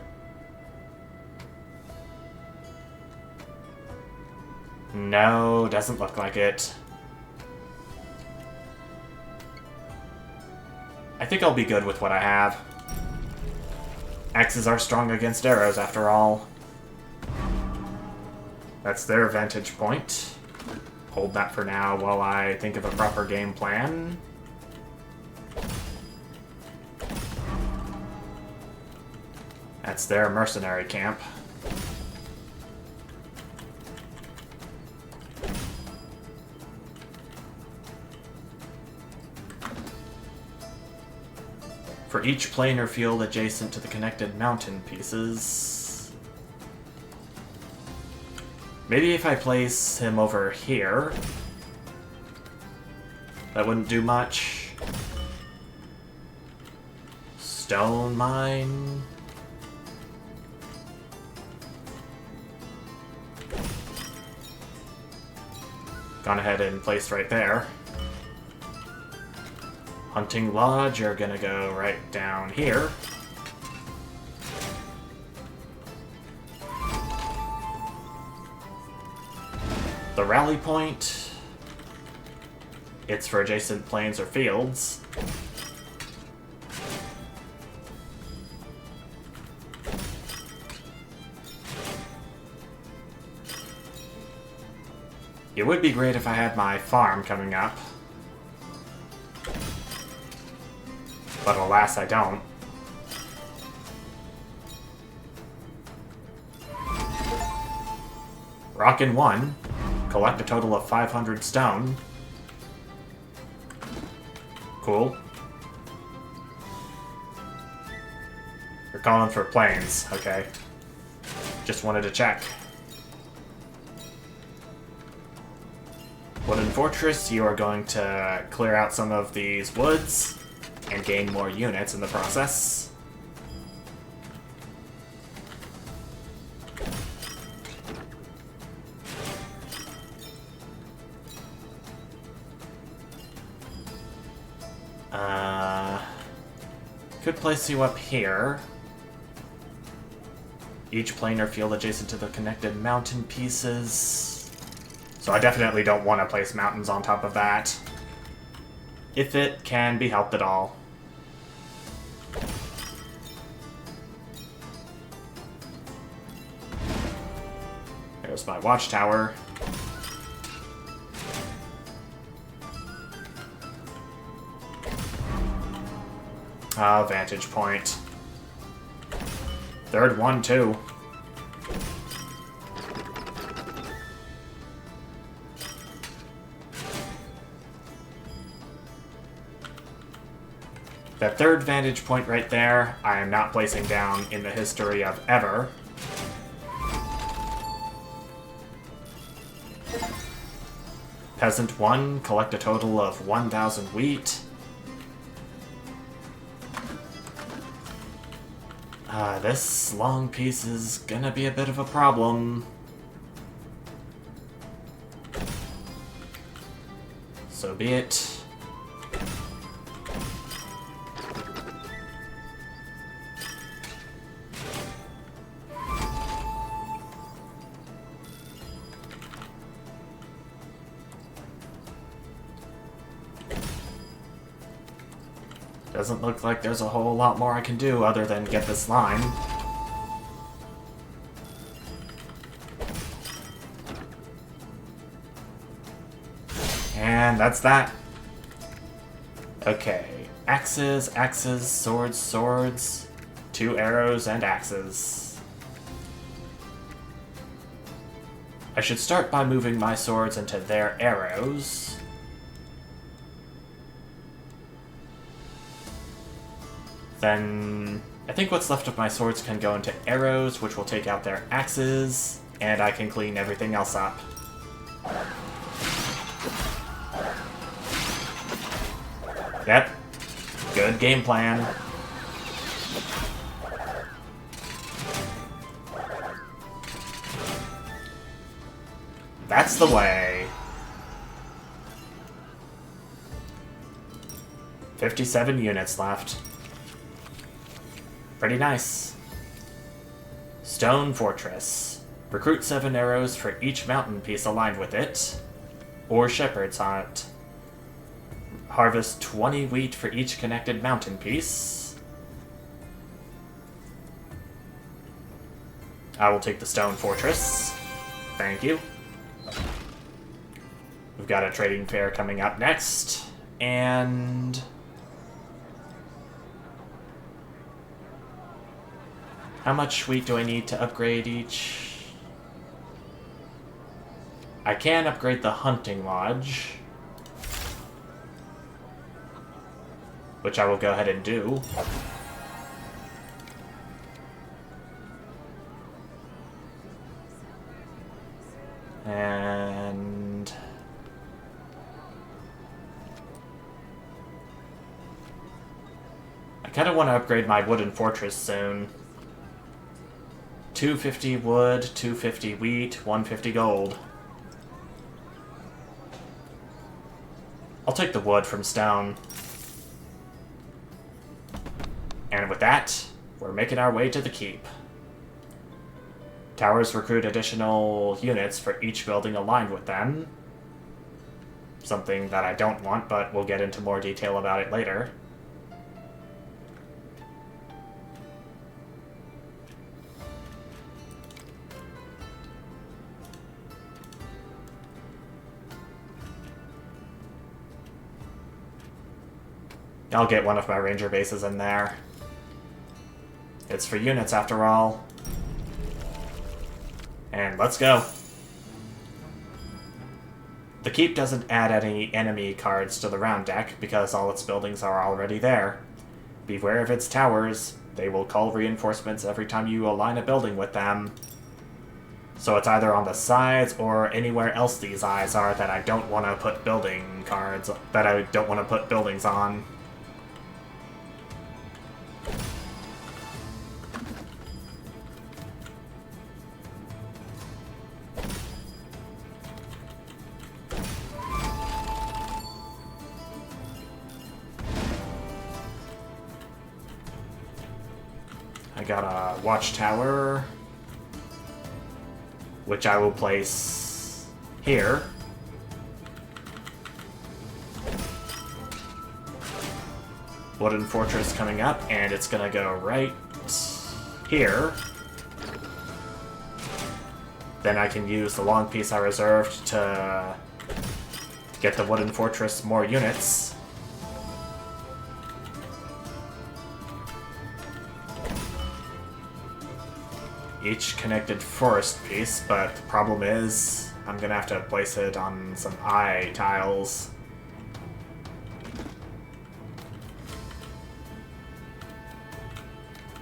No, doesn't look like it. I think I'll be good with what I have. Axes are strong against arrows, after all. That's their vantage point. Hold that for now while I think of a proper game plan. That's their mercenary camp. For each planar field adjacent to the connected mountain pieces. Maybe if I place him over here, that wouldn't do much. Stone mine. Gone ahead and placed right there. Hunting Lodge, you're gonna go right down here. The Rally Point, it's for adjacent plains or fields. It would be great if I had my farm coming up. But alas, I don't. Rockin' 1. Collect a total of 500 stone. Cool. You're calling for plains, okay. Just wanted to check. Wooden Fortress, you are going to clear out some of these woods and gain more units in the process. Could place you up here. Each planar field adjacent to the connected mountain pieces. So I definitely don't want to place mountains on top of that, if it can be helped at all. There's my watchtower. Ah, vantage point. Third one, too. That third vantage point right there, I am not placing down in the history of ever. Peasant 1, collect a total of 1,000 wheat. This long piece is gonna be a bit of a problem. So be it. Doesn't look like there's a whole lot more I can do other than get this line. And that's that. Okay. Axes, axes, swords, swords. 2 arrows and axes. I should start by moving my swords into their arrows. Then I think what's left of my swords can go into arrows, which will take out their axes, and I can clean everything else up. Yep. Good game plan. That's the way. 57 units left. Pretty nice. Stone Fortress. Recruit 7 arrows for each mountain piece aligned with it. Or Shepherd's Hut. Harvest 20 wheat for each connected mountain piece. I will take the Stone Fortress. Thank you. We've got a trading fair coming up next. And... how much wheat do I need to upgrade each? I can upgrade the hunting lodge, which I will go ahead and do. And... I kind of want to upgrade my wooden fortress soon. 250 wood, 250 wheat, 150 gold. I'll take the wood from stone. And with that, we're making our way to the keep. Towers recruit additional units for each building aligned with them. Something that I don't want, but we'll get into more detail about it later. I'll get one of my ranger bases in there. It's for units after all. And let's go. The keep doesn't add any enemy cards to the round deck because all its buildings are already there. Beware of its towers. They will call reinforcements every time you align a building with them. So it's either on the sides or anywhere else these eyes are that I don't want to put building cards, that I don't want to put buildings on. I got a watchtower, which I will place here. Wooden fortress coming up, and it's gonna go right here. Then I can use the long piece I reserved to get the wooden fortress more units. Each connected forest piece, but the problem is I'm gonna have to place it on some eye tiles.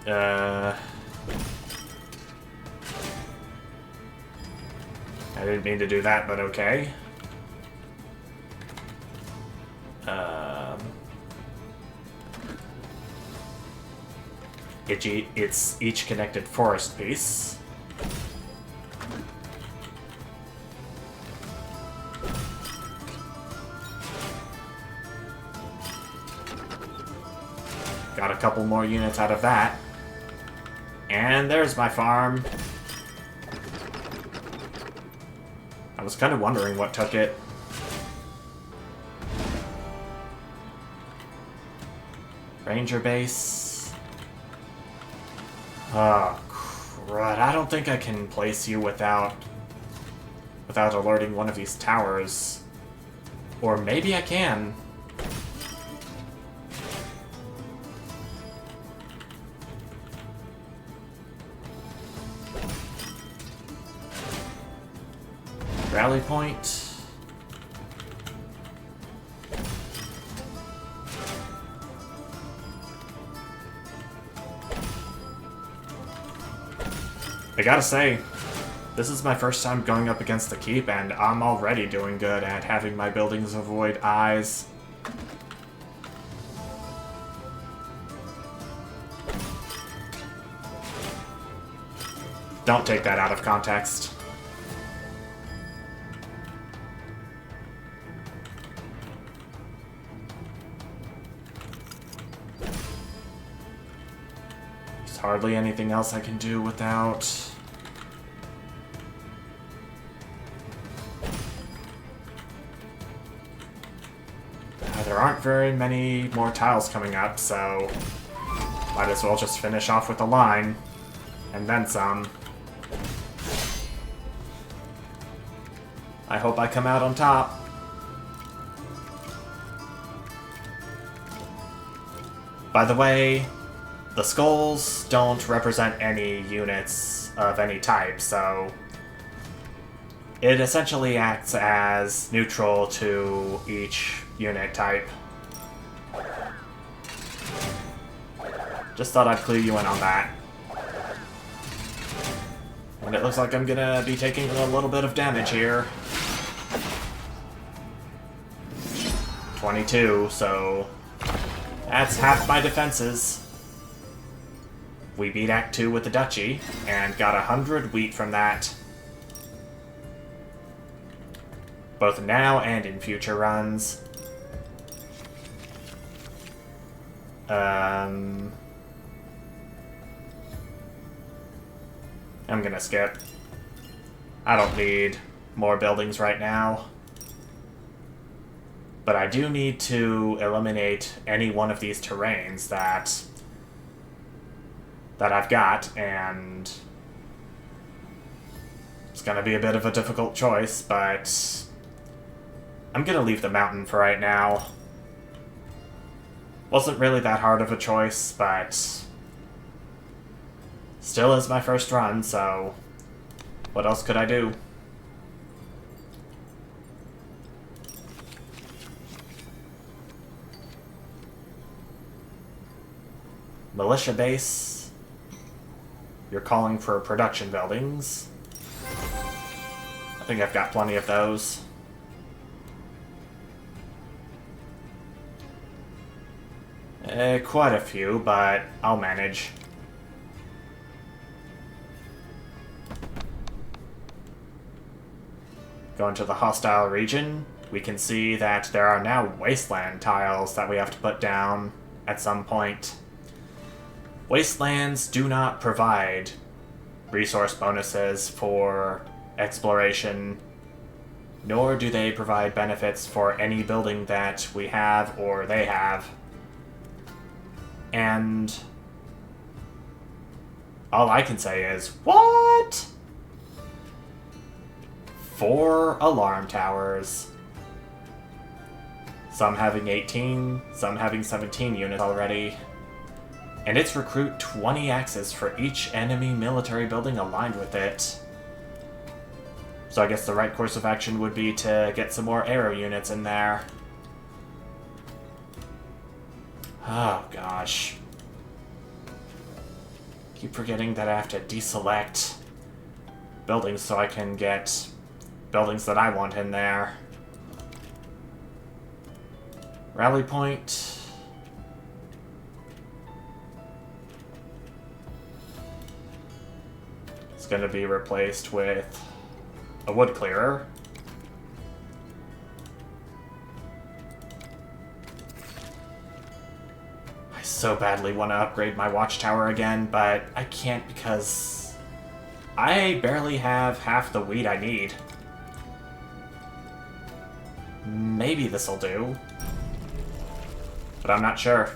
I didn't mean to do that, but okay. It's each connected forest piece. Got a couple more units out of that. And there's my farm. I was kind of wondering what took it. Ranger base. Oh, crud. I don't think I can place you without alerting one of these towers. Or maybe I can. Rally point. I gotta say, this is my first time going up against the keep, and I'm already doing good at having my buildings avoid eyes. Don't take that out of context. There's hardly anything else I can do without... There aren't very many more tiles coming up, so might as well just finish off with a line, and then some. I hope I come out on top. By the way, the skulls don't represent any units of any type, so it essentially acts as neutral to each unit type. Just thought I'd clue you in on that. And it looks like I'm gonna be taking a little bit of damage here. 22, so that's half my defenses. We beat Act 2 with the Duchy, and got 100 wheat from that. Both now and in future runs. I'm gonna skip. I don't need more buildings right now. But I do need to eliminate any one of these terrains that I've got, and it's gonna be a bit of a difficult choice, but I'm gonna leave the mountain for right now. Wasn't really that hard of a choice, but still is my first run, so what else could I do? Militia base. You're calling for production buildings. I think I've got plenty of those. Quite a few, but I'll manage. Going to the hostile region, we can see that there are now wasteland tiles that we have to put down at some point. Wastelands do not provide resource bonuses for exploration, nor do they provide benefits for any building that we have or they have. And all I can say is, what? 4 alarm towers. Some having 18, some having 17 units already. And it's recruit 20 axes for each enemy military building aligned with it. So I guess the right course of action would be to get some more arrow units in there. Oh gosh. Keep forgetting that I have to deselect buildings so I can get buildings that I want in there. Rally point. It's going to be replaced with a wood clearer. I so badly want to upgrade my watchtower again, but I can't because I barely have half the wheat I need. Maybe this'll do, but I'm not sure.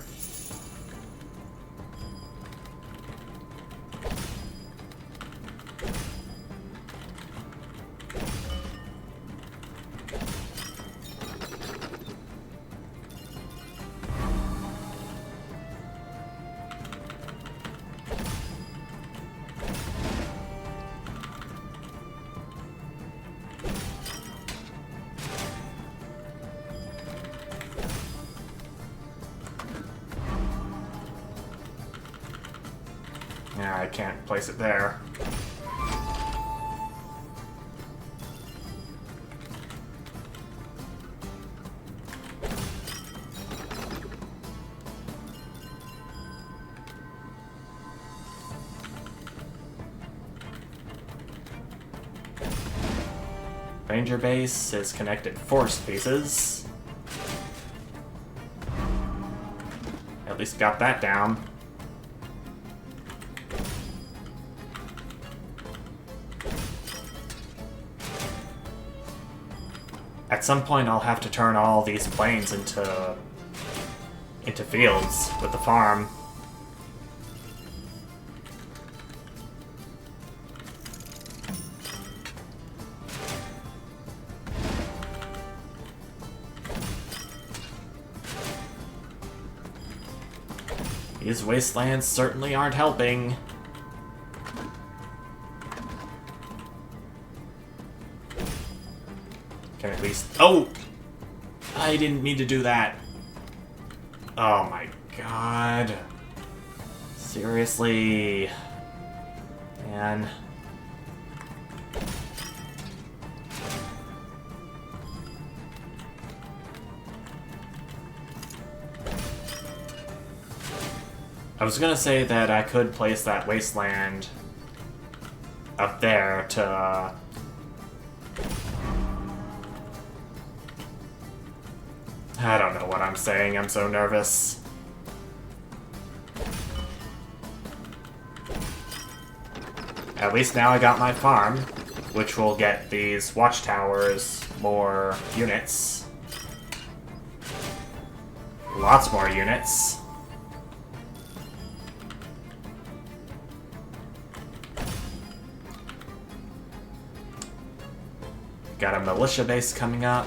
Yeah, I can't place it there. Ranger base is connected forest pieces. At least got that down. At some point I'll have to turn all these plains into fields with the farm. These wastelands certainly aren't helping. Can at least... Oh! I didn't mean to do that. Oh my god. Seriously. Man. I was gonna say that I could place that wasteland up there to... I don't know what I'm saying, I'm so nervous. At least now I got my farm, which will get these watchtowers more units. Lots more units. Got a militia base coming up.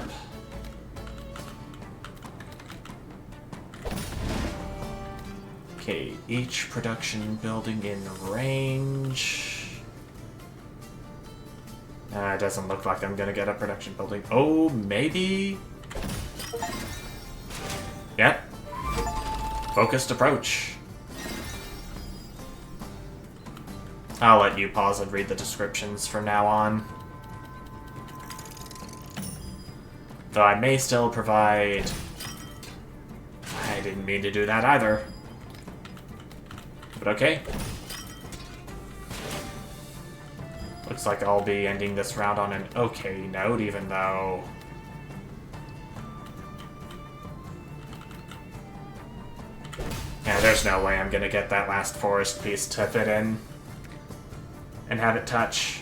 Okay, each production building in range. It doesn't look like I'm gonna get a production building. Oh, maybe? Yep. Focused approach. I'll let you pause and read the descriptions from now on. Though I may still provide... I didn't mean to do that either. But okay. Looks like I'll be ending this round on an okay note, even though... Yeah, there's no way I'm gonna get that last forest piece to fit in and have it touch.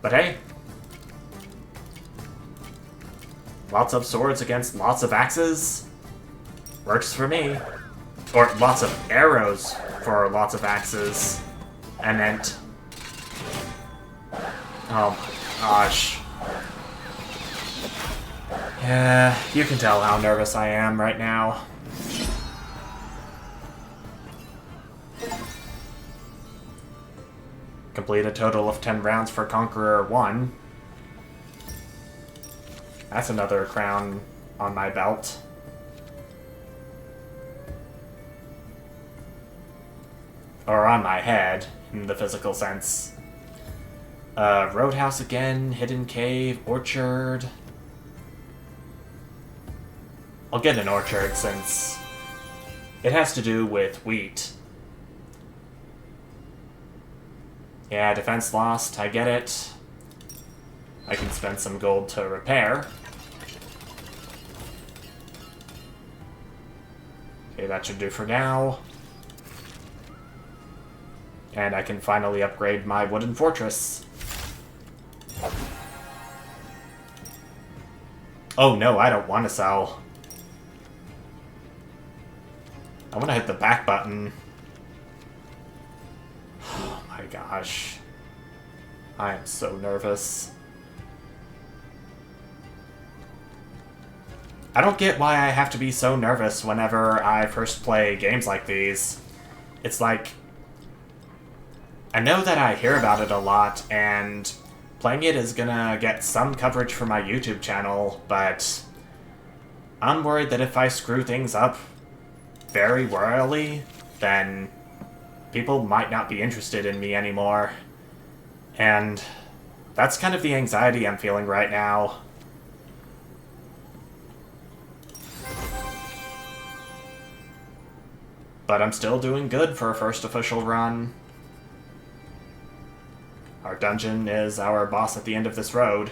But hey. Lots of swords against lots of axes. Works for me. Or lots of arrows for lots of axes. I meant... Oh my gosh. Yeah, you can tell how nervous I am right now. Complete a total of 10 rounds for Conqueror 1. That's another crown on my belt. Or on my head, in the physical sense. Roadhouse again, hidden cave, orchard. I'll get an orchard since it has to do with wheat. Yeah, defense lost, I get it. I can spend some gold to repair. Okay, that should do for now. And I can finally upgrade my wooden fortress. Oh no, I don't want to sell. I want to hit the back button. Oh my gosh. I am so nervous. I don't get why I have to be so nervous whenever I first play games like these. It's like... I know that I hear about it a lot, and playing it is gonna get some coverage for my YouTube channel, but I'm worried that if I screw things up very royally, then people might not be interested in me anymore. And that's kind of the anxiety I'm feeling right now. But I'm still doing good for a first official run. Our dungeon is our boss at the end of this road.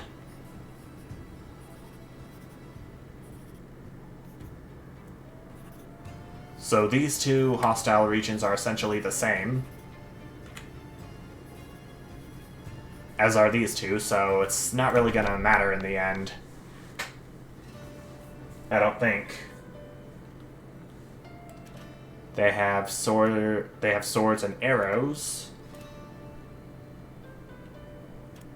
So these two hostile regions are essentially the same, as are these two, so it's not really gonna matter in the end. I don't think. They have swords and arrows.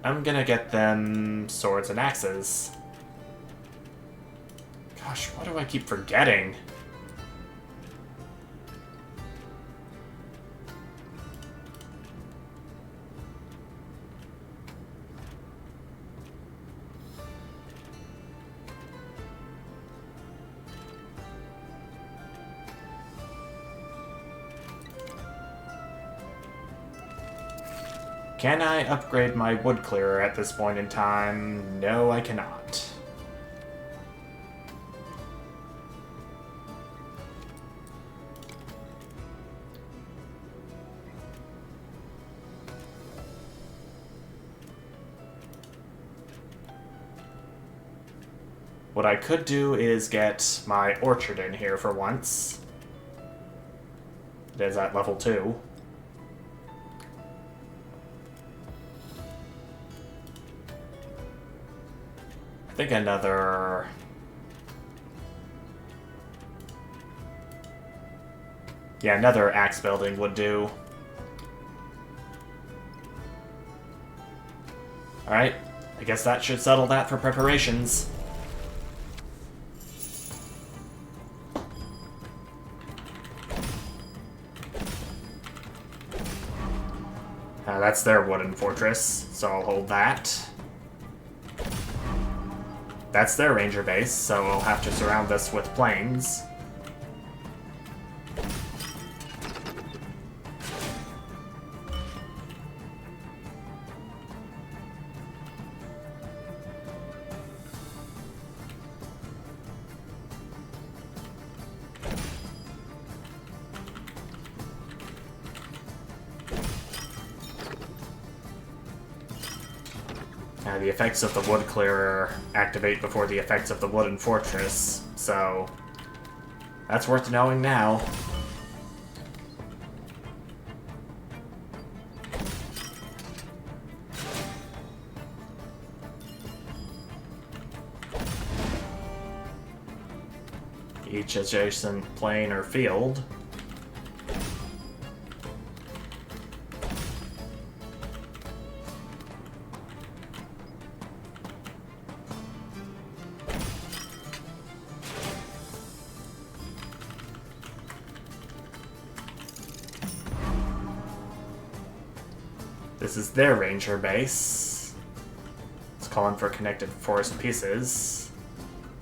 I'm gonna get them swords and axes. Gosh, what do I keep forgetting? Can I upgrade my wood clearer at this point in time? No, I cannot. What I could do is get my orchard in here for once. It is at level 2. I think another... Yeah, another axe building would do. Alright, I guess that should settle that for preparations. That's their wooden fortress, so I'll hold that. That's their ranger base, so I'll have to surround this with plains. The effects of the wood clearer activate before the effects of the wooden fortress, so that's worth knowing now. Each adjacent plain or field . This is their ranger base. It's calling for connected forest pieces.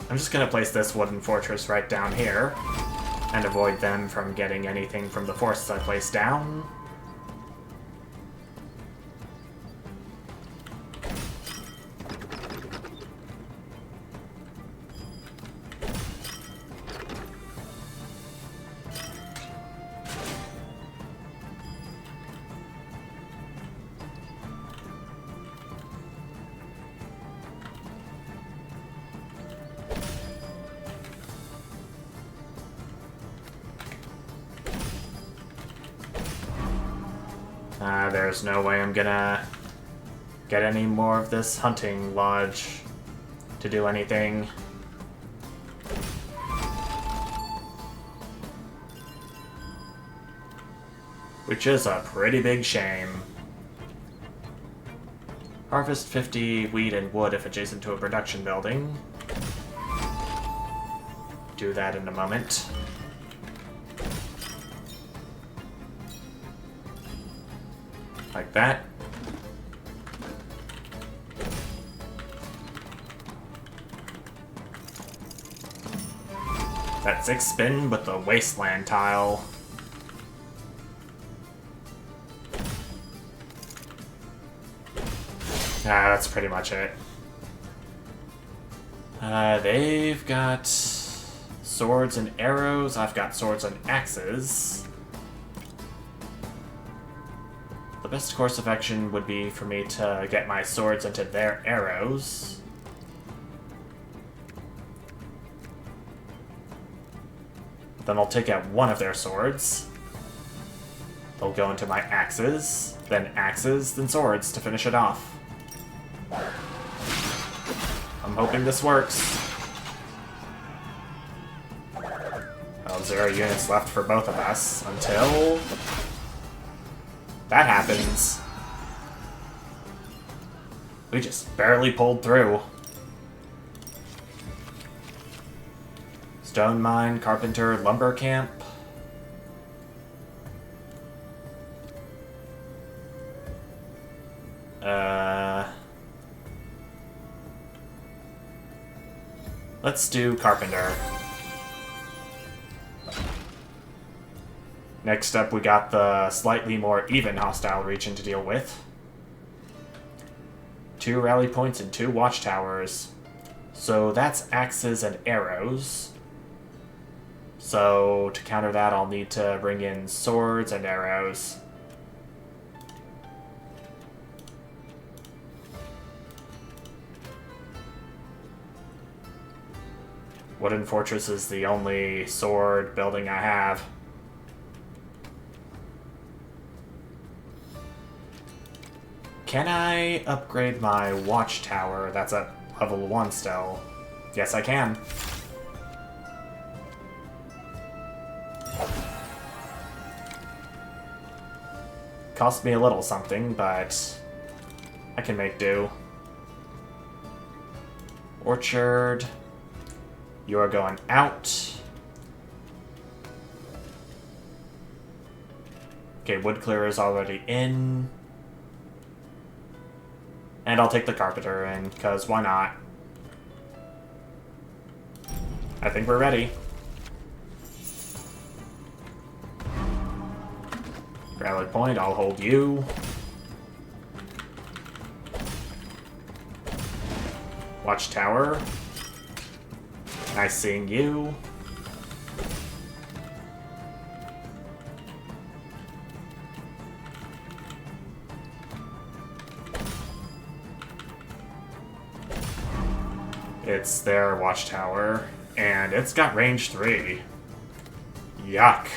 I'm just going to place this wooden fortress right down here and avoid them from getting anything from the forests I place down. There's no way I'm gonna get any more of this hunting lodge to do anything. Which is a pretty big shame. Harvest 50 wheat and wood if adjacent to a production building. Do that in a moment. Like that. That 6 spin with the wasteland tile. That's pretty much it. They've got swords and arrows. I've got swords and axes. The The best course of action would be for me to get my swords into their arrows. Then I'll take out one of their swords. They'll go into my axes, then swords to finish it off. I'm hoping this works. Oh, 0 units left for both of us until that happens. We just barely pulled through. Stone mine, carpenter, lumber camp. Let's do carpenter. Next up, we got the slightly more even hostile region to deal with. 2 rally points and 2 watchtowers. So that's axes and arrows. So to counter that, I'll need to bring in swords and arrows. Wooden Fortress is the only sword building I have. Can I upgrade my watchtower? That's at level 1 still. Yes, I can. Cost me a little something, but I can make do. Orchard. You are going out. Okay, wood clearer is already in. And I'll take the carpenter in, because why not? I think we're ready. Rally point, I'll hold you. Watchtower. Nice seeing you. It's their watchtower, and it's got range 3. Yuck.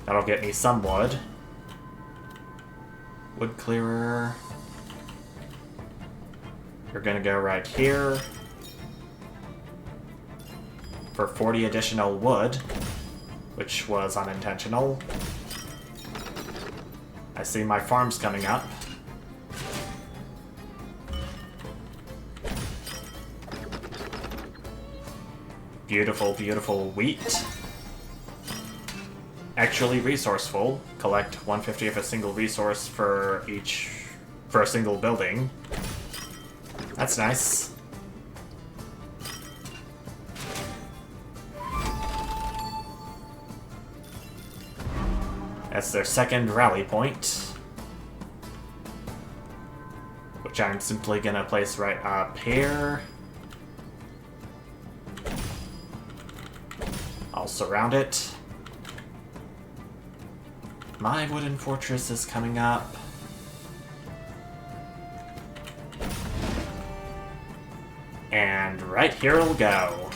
That'll get me some wood. Wood clearer. You're gonna go right here for 40 additional wood, which was unintentional. I see my farms coming up. Beautiful, beautiful wheat. Actually resourceful. Collect 150 of a single resource for a single building. That's nice. That's their second rally point, which I'm simply gonna place right up here. I'll surround it. My wooden fortress is coming up. And right here it'll go.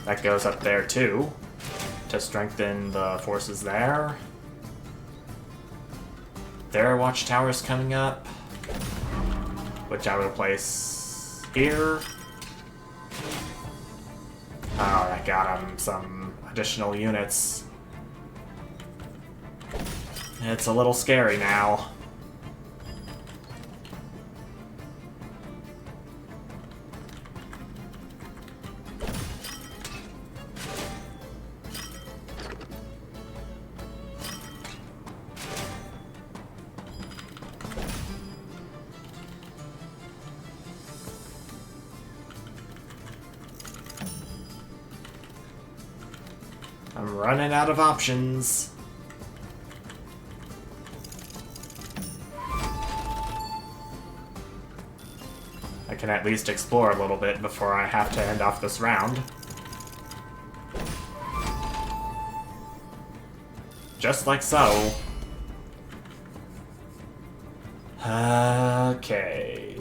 That goes up there too, to strengthen the forces there. Their watchtower's coming up, which I will place here. Oh, that got him some additional units. It's a little scary now. I'm running out of options. I can at least explore a little bit before I have to end off this round. Just like so. Okay.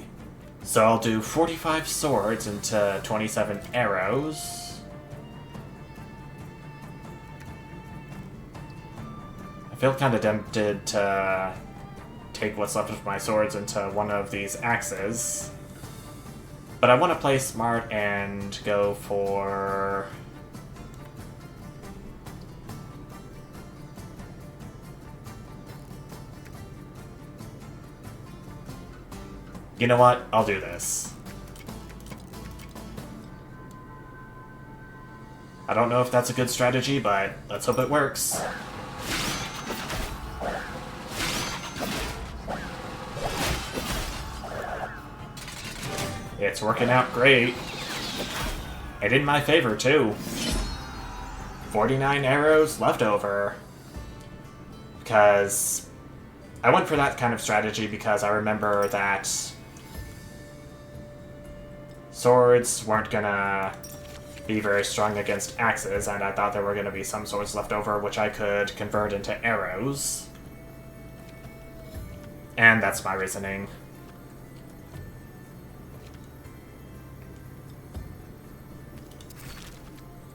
So I'll do 45 swords into 27 arrows. I feel kind of tempted to take what's left of my swords into one of these axes. But I want to play smart and go for... You know what? I'll do this. I don't know if that's a good strategy, but let's hope it works. It's working out great. And in my favor, too. 49 arrows left over. Because I went for that kind of strategy because I remember that swords weren't gonna be very strong against axes, and I thought there were gonna be some swords left over which I could convert into arrows. And that's my reasoning.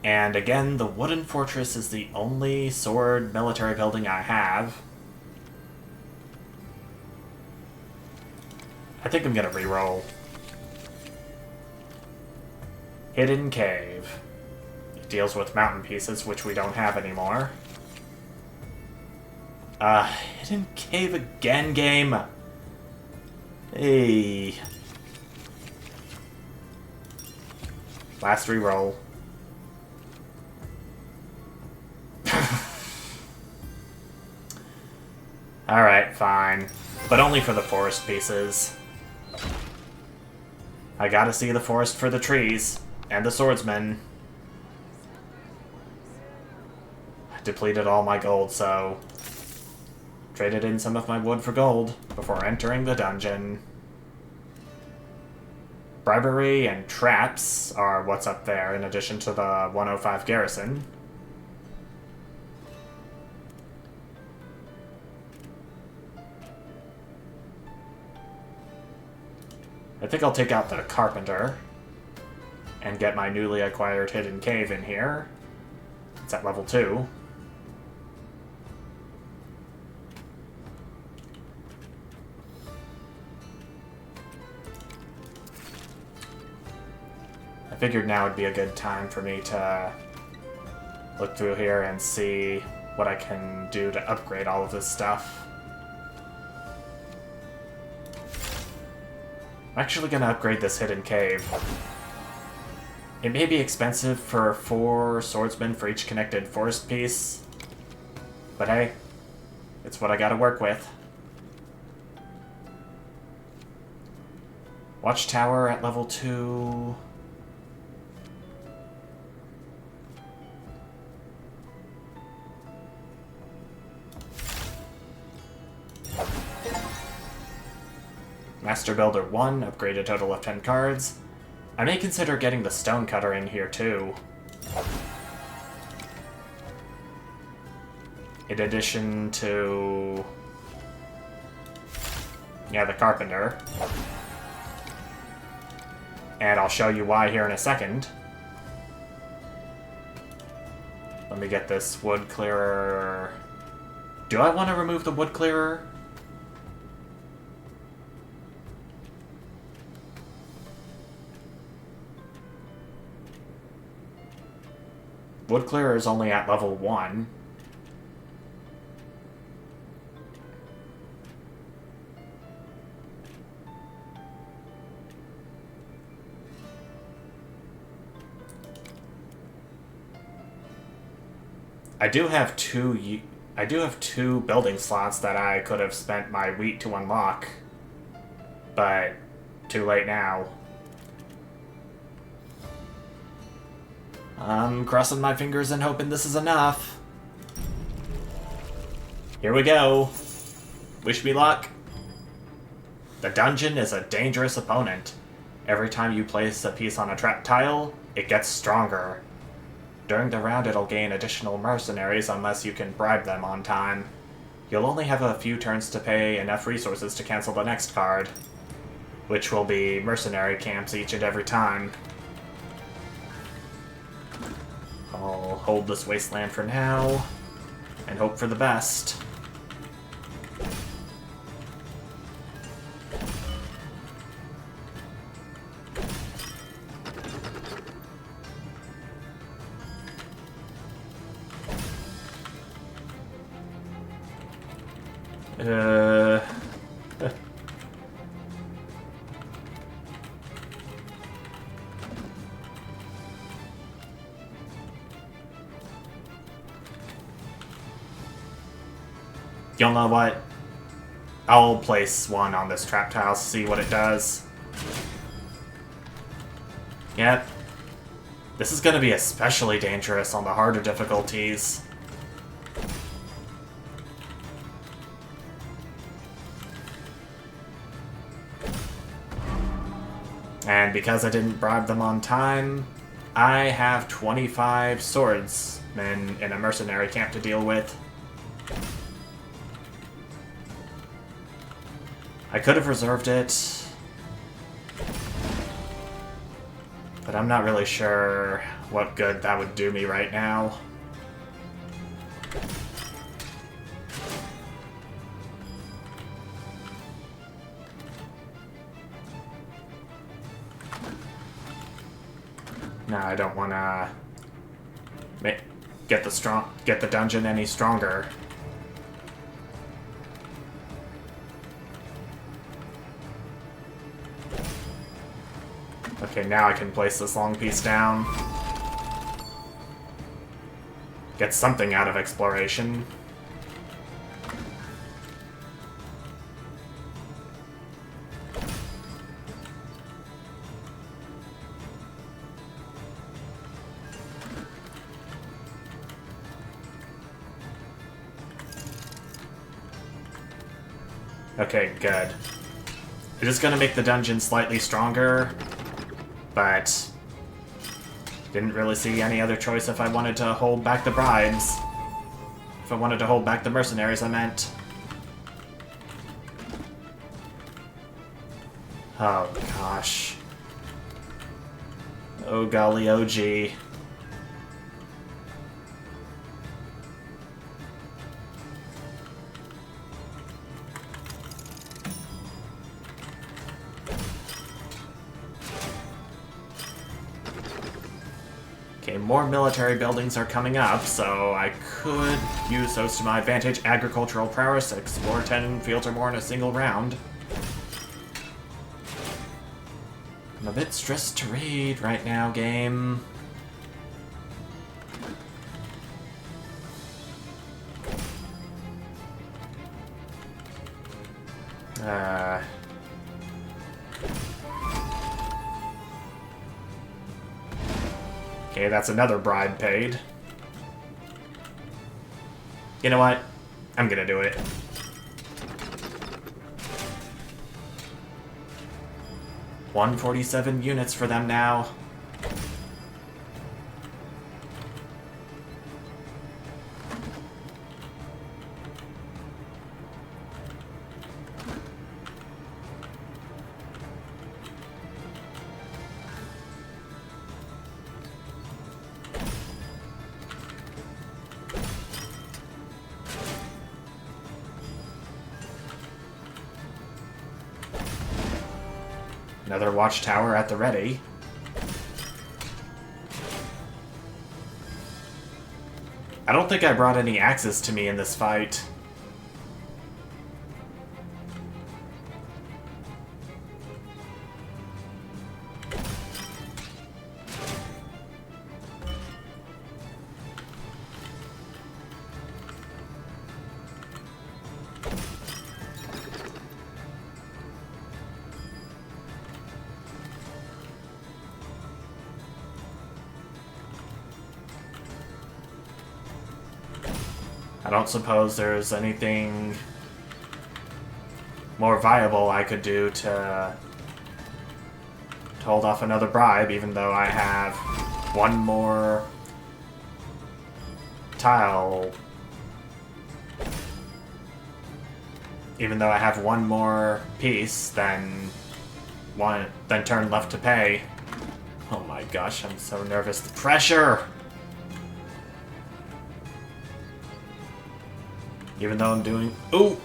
And again, the wooden fortress is the only sword military building I have. I think I'm gonna reroll. Hidden Cave. It deals with mountain pieces, which we don't have anymore. Hidden Cave again, game! Hey. Last reroll. Alright, fine. But only for the forest pieces. I gotta see the forest for the trees. And the swordsman. I depleted all my gold, so... traded in some of my wood for gold before entering the dungeon. Bribery and traps are what's up there, in addition to the 105 garrison. I think I'll take out the carpenter and get my newly acquired hidden cave in here. It's at level 2. I figured now would be a good time for me to look through here and see what I can do to upgrade all of this stuff. I'm actually going to upgrade this hidden cave. It may be expensive for 4 swordsmen for each connected forest piece, but hey, it's what I gotta work with. Watchtower at level 2. Master Builder 1, upgrade a total of 10 cards. I may consider getting the stonecutter in here too. In addition to... yeah, the carpenter. And I'll show you why here in a second. Let me get this wood clearer. Do I want to remove the wood clearer? Wood clearer is only at level 1. I do have two building slots that I could have spent my wheat to unlock, but too late now. I'm crossing my fingers and hoping this is enough. Here we go. Wish me luck. The dungeon is a dangerous opponent. Every time you place a piece on a trap tile, it gets stronger. During the round, it'll gain additional mercenaries unless you can bribe them on time. You'll only have a few turns to pay enough resources to cancel the next card, which will be mercenary camps each and every time. I'll hold this wasteland for now, and hope for the best. You'll know what? I'll place one on this trap tile, see what it does. Yep. This is gonna be especially dangerous on the harder difficulties. And because I didn't bribe them on time, I have 25 swordsmen in a mercenary camp to deal with. I could have reserved it, but I'm not really sure what good that would do me right now. No, I don't want to get the dungeon any stronger. Okay, now I can place this long piece down. Get something out of exploration. Okay, good. I'm just gonna make the dungeon slightly stronger, but didn't really see any other choice if I wanted to hold back the bribes. If I wanted to hold back the mercenaries, I meant. Oh, gosh. Oh, golly, oh, gee. Okay, more military buildings are coming up, so I could use those to my advantage. Agricultural prowess, explore 10 fields or more in a single round. I'm a bit stressed to read right now, game. Okay, that's another bribe paid. You know what? I'm gonna do it. $147 units for them now. Another watchtower at the ready. I don't think I brought any axes to me in this fight. I don't suppose there's anything more viable I could do to hold off another bribe, even though I have one more tile. Even though I have one more piece than turn left to pay. Oh my gosh, I'm so nervous. The pressure! Even though I'm doing... Ooh!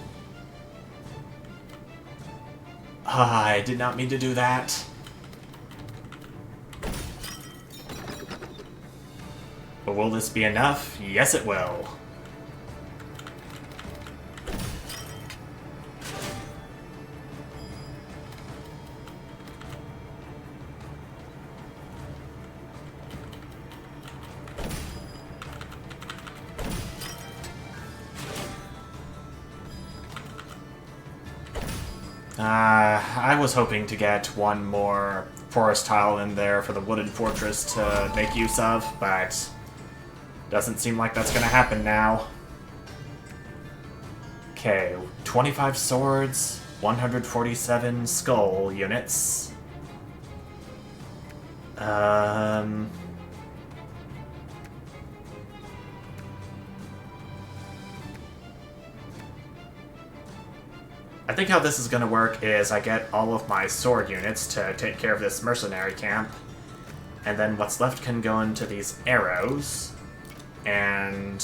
I did not mean to do that. But will this be enough? Yes, it will. I was hoping to get one more forest tile in there for the wooden fortress to make use of, but doesn't seem like that's gonna happen now. Okay, 25 swords, 147 skull units. I think how this is going to work is I get all of my sword units to take care of this mercenary camp, and then what's left can go into these arrows, and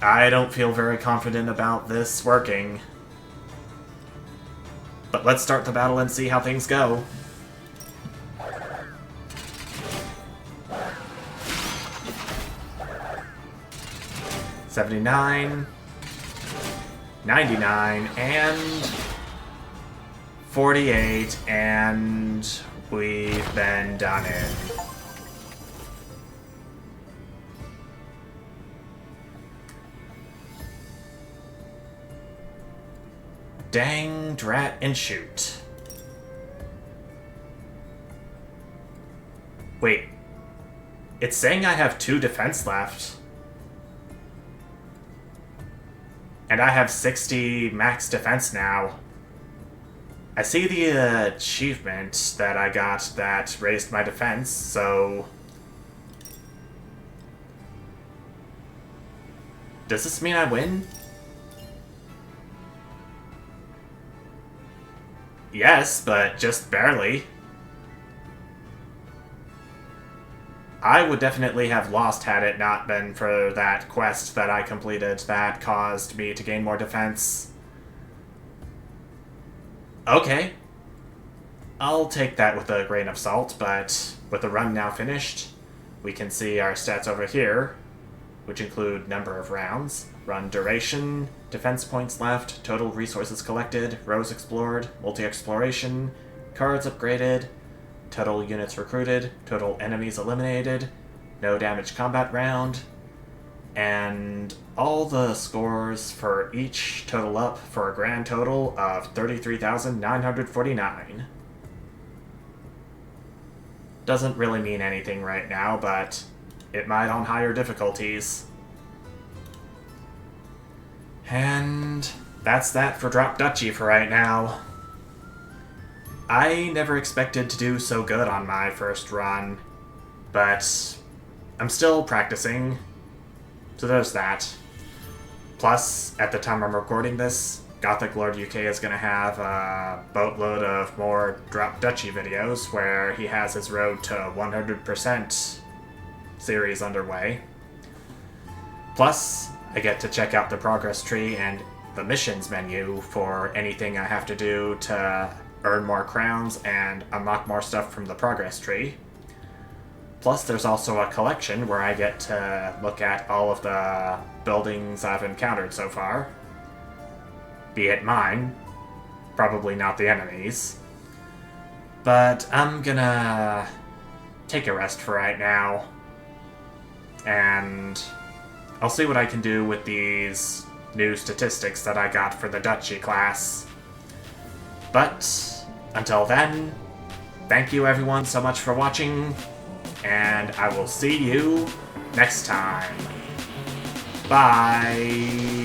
I don't feel very confident about this working. But let's start the battle and see how things go. $79, 99, and 48, and we've been done in. Dang, drat, and shoot. Wait. It's saying I have 2 defense left. And I have 60 max defense now. I see the achievement that I got that raised my defense, so... Does this mean I win? Yes, but just barely. I would definitely have lost had it not been for that quest that I completed that caused me to gain more defense. Okay. I'll take that with a grain of salt, but with the run now finished, we can see our stats over here, which include number of rounds, run duration, defense points left, total resources collected, rows explored, multi-exploration, cards upgraded, total units recruited, total enemies eliminated, no damage combat round, and all the scores for each total up for a grand total of 33,949. Doesn't really mean anything right now, but it might on higher difficulties. And that's that for Drop Duchy for right now. I never expected to do so good on my first run, but I'm still practicing, so there's that. Plus, at the time I'm recording this, Gothic Lord UK is going to have a boatload of more Drop Duchy videos where he has his road to 100% series underway. Plus, I get to check out the progress tree and the missions menu for anything I have to do to earn more crowns and unlock more stuff from the progress tree. Plus, there's also a collection where I get to look at all of the buildings I've encountered so far. Be it mine, probably not the enemies. But I'm gonna take a rest for right now, and I'll see what I can do with these new statistics that I got for the Duchy class. But until then, thank you everyone so much for watching, and I will see you next time. Bye.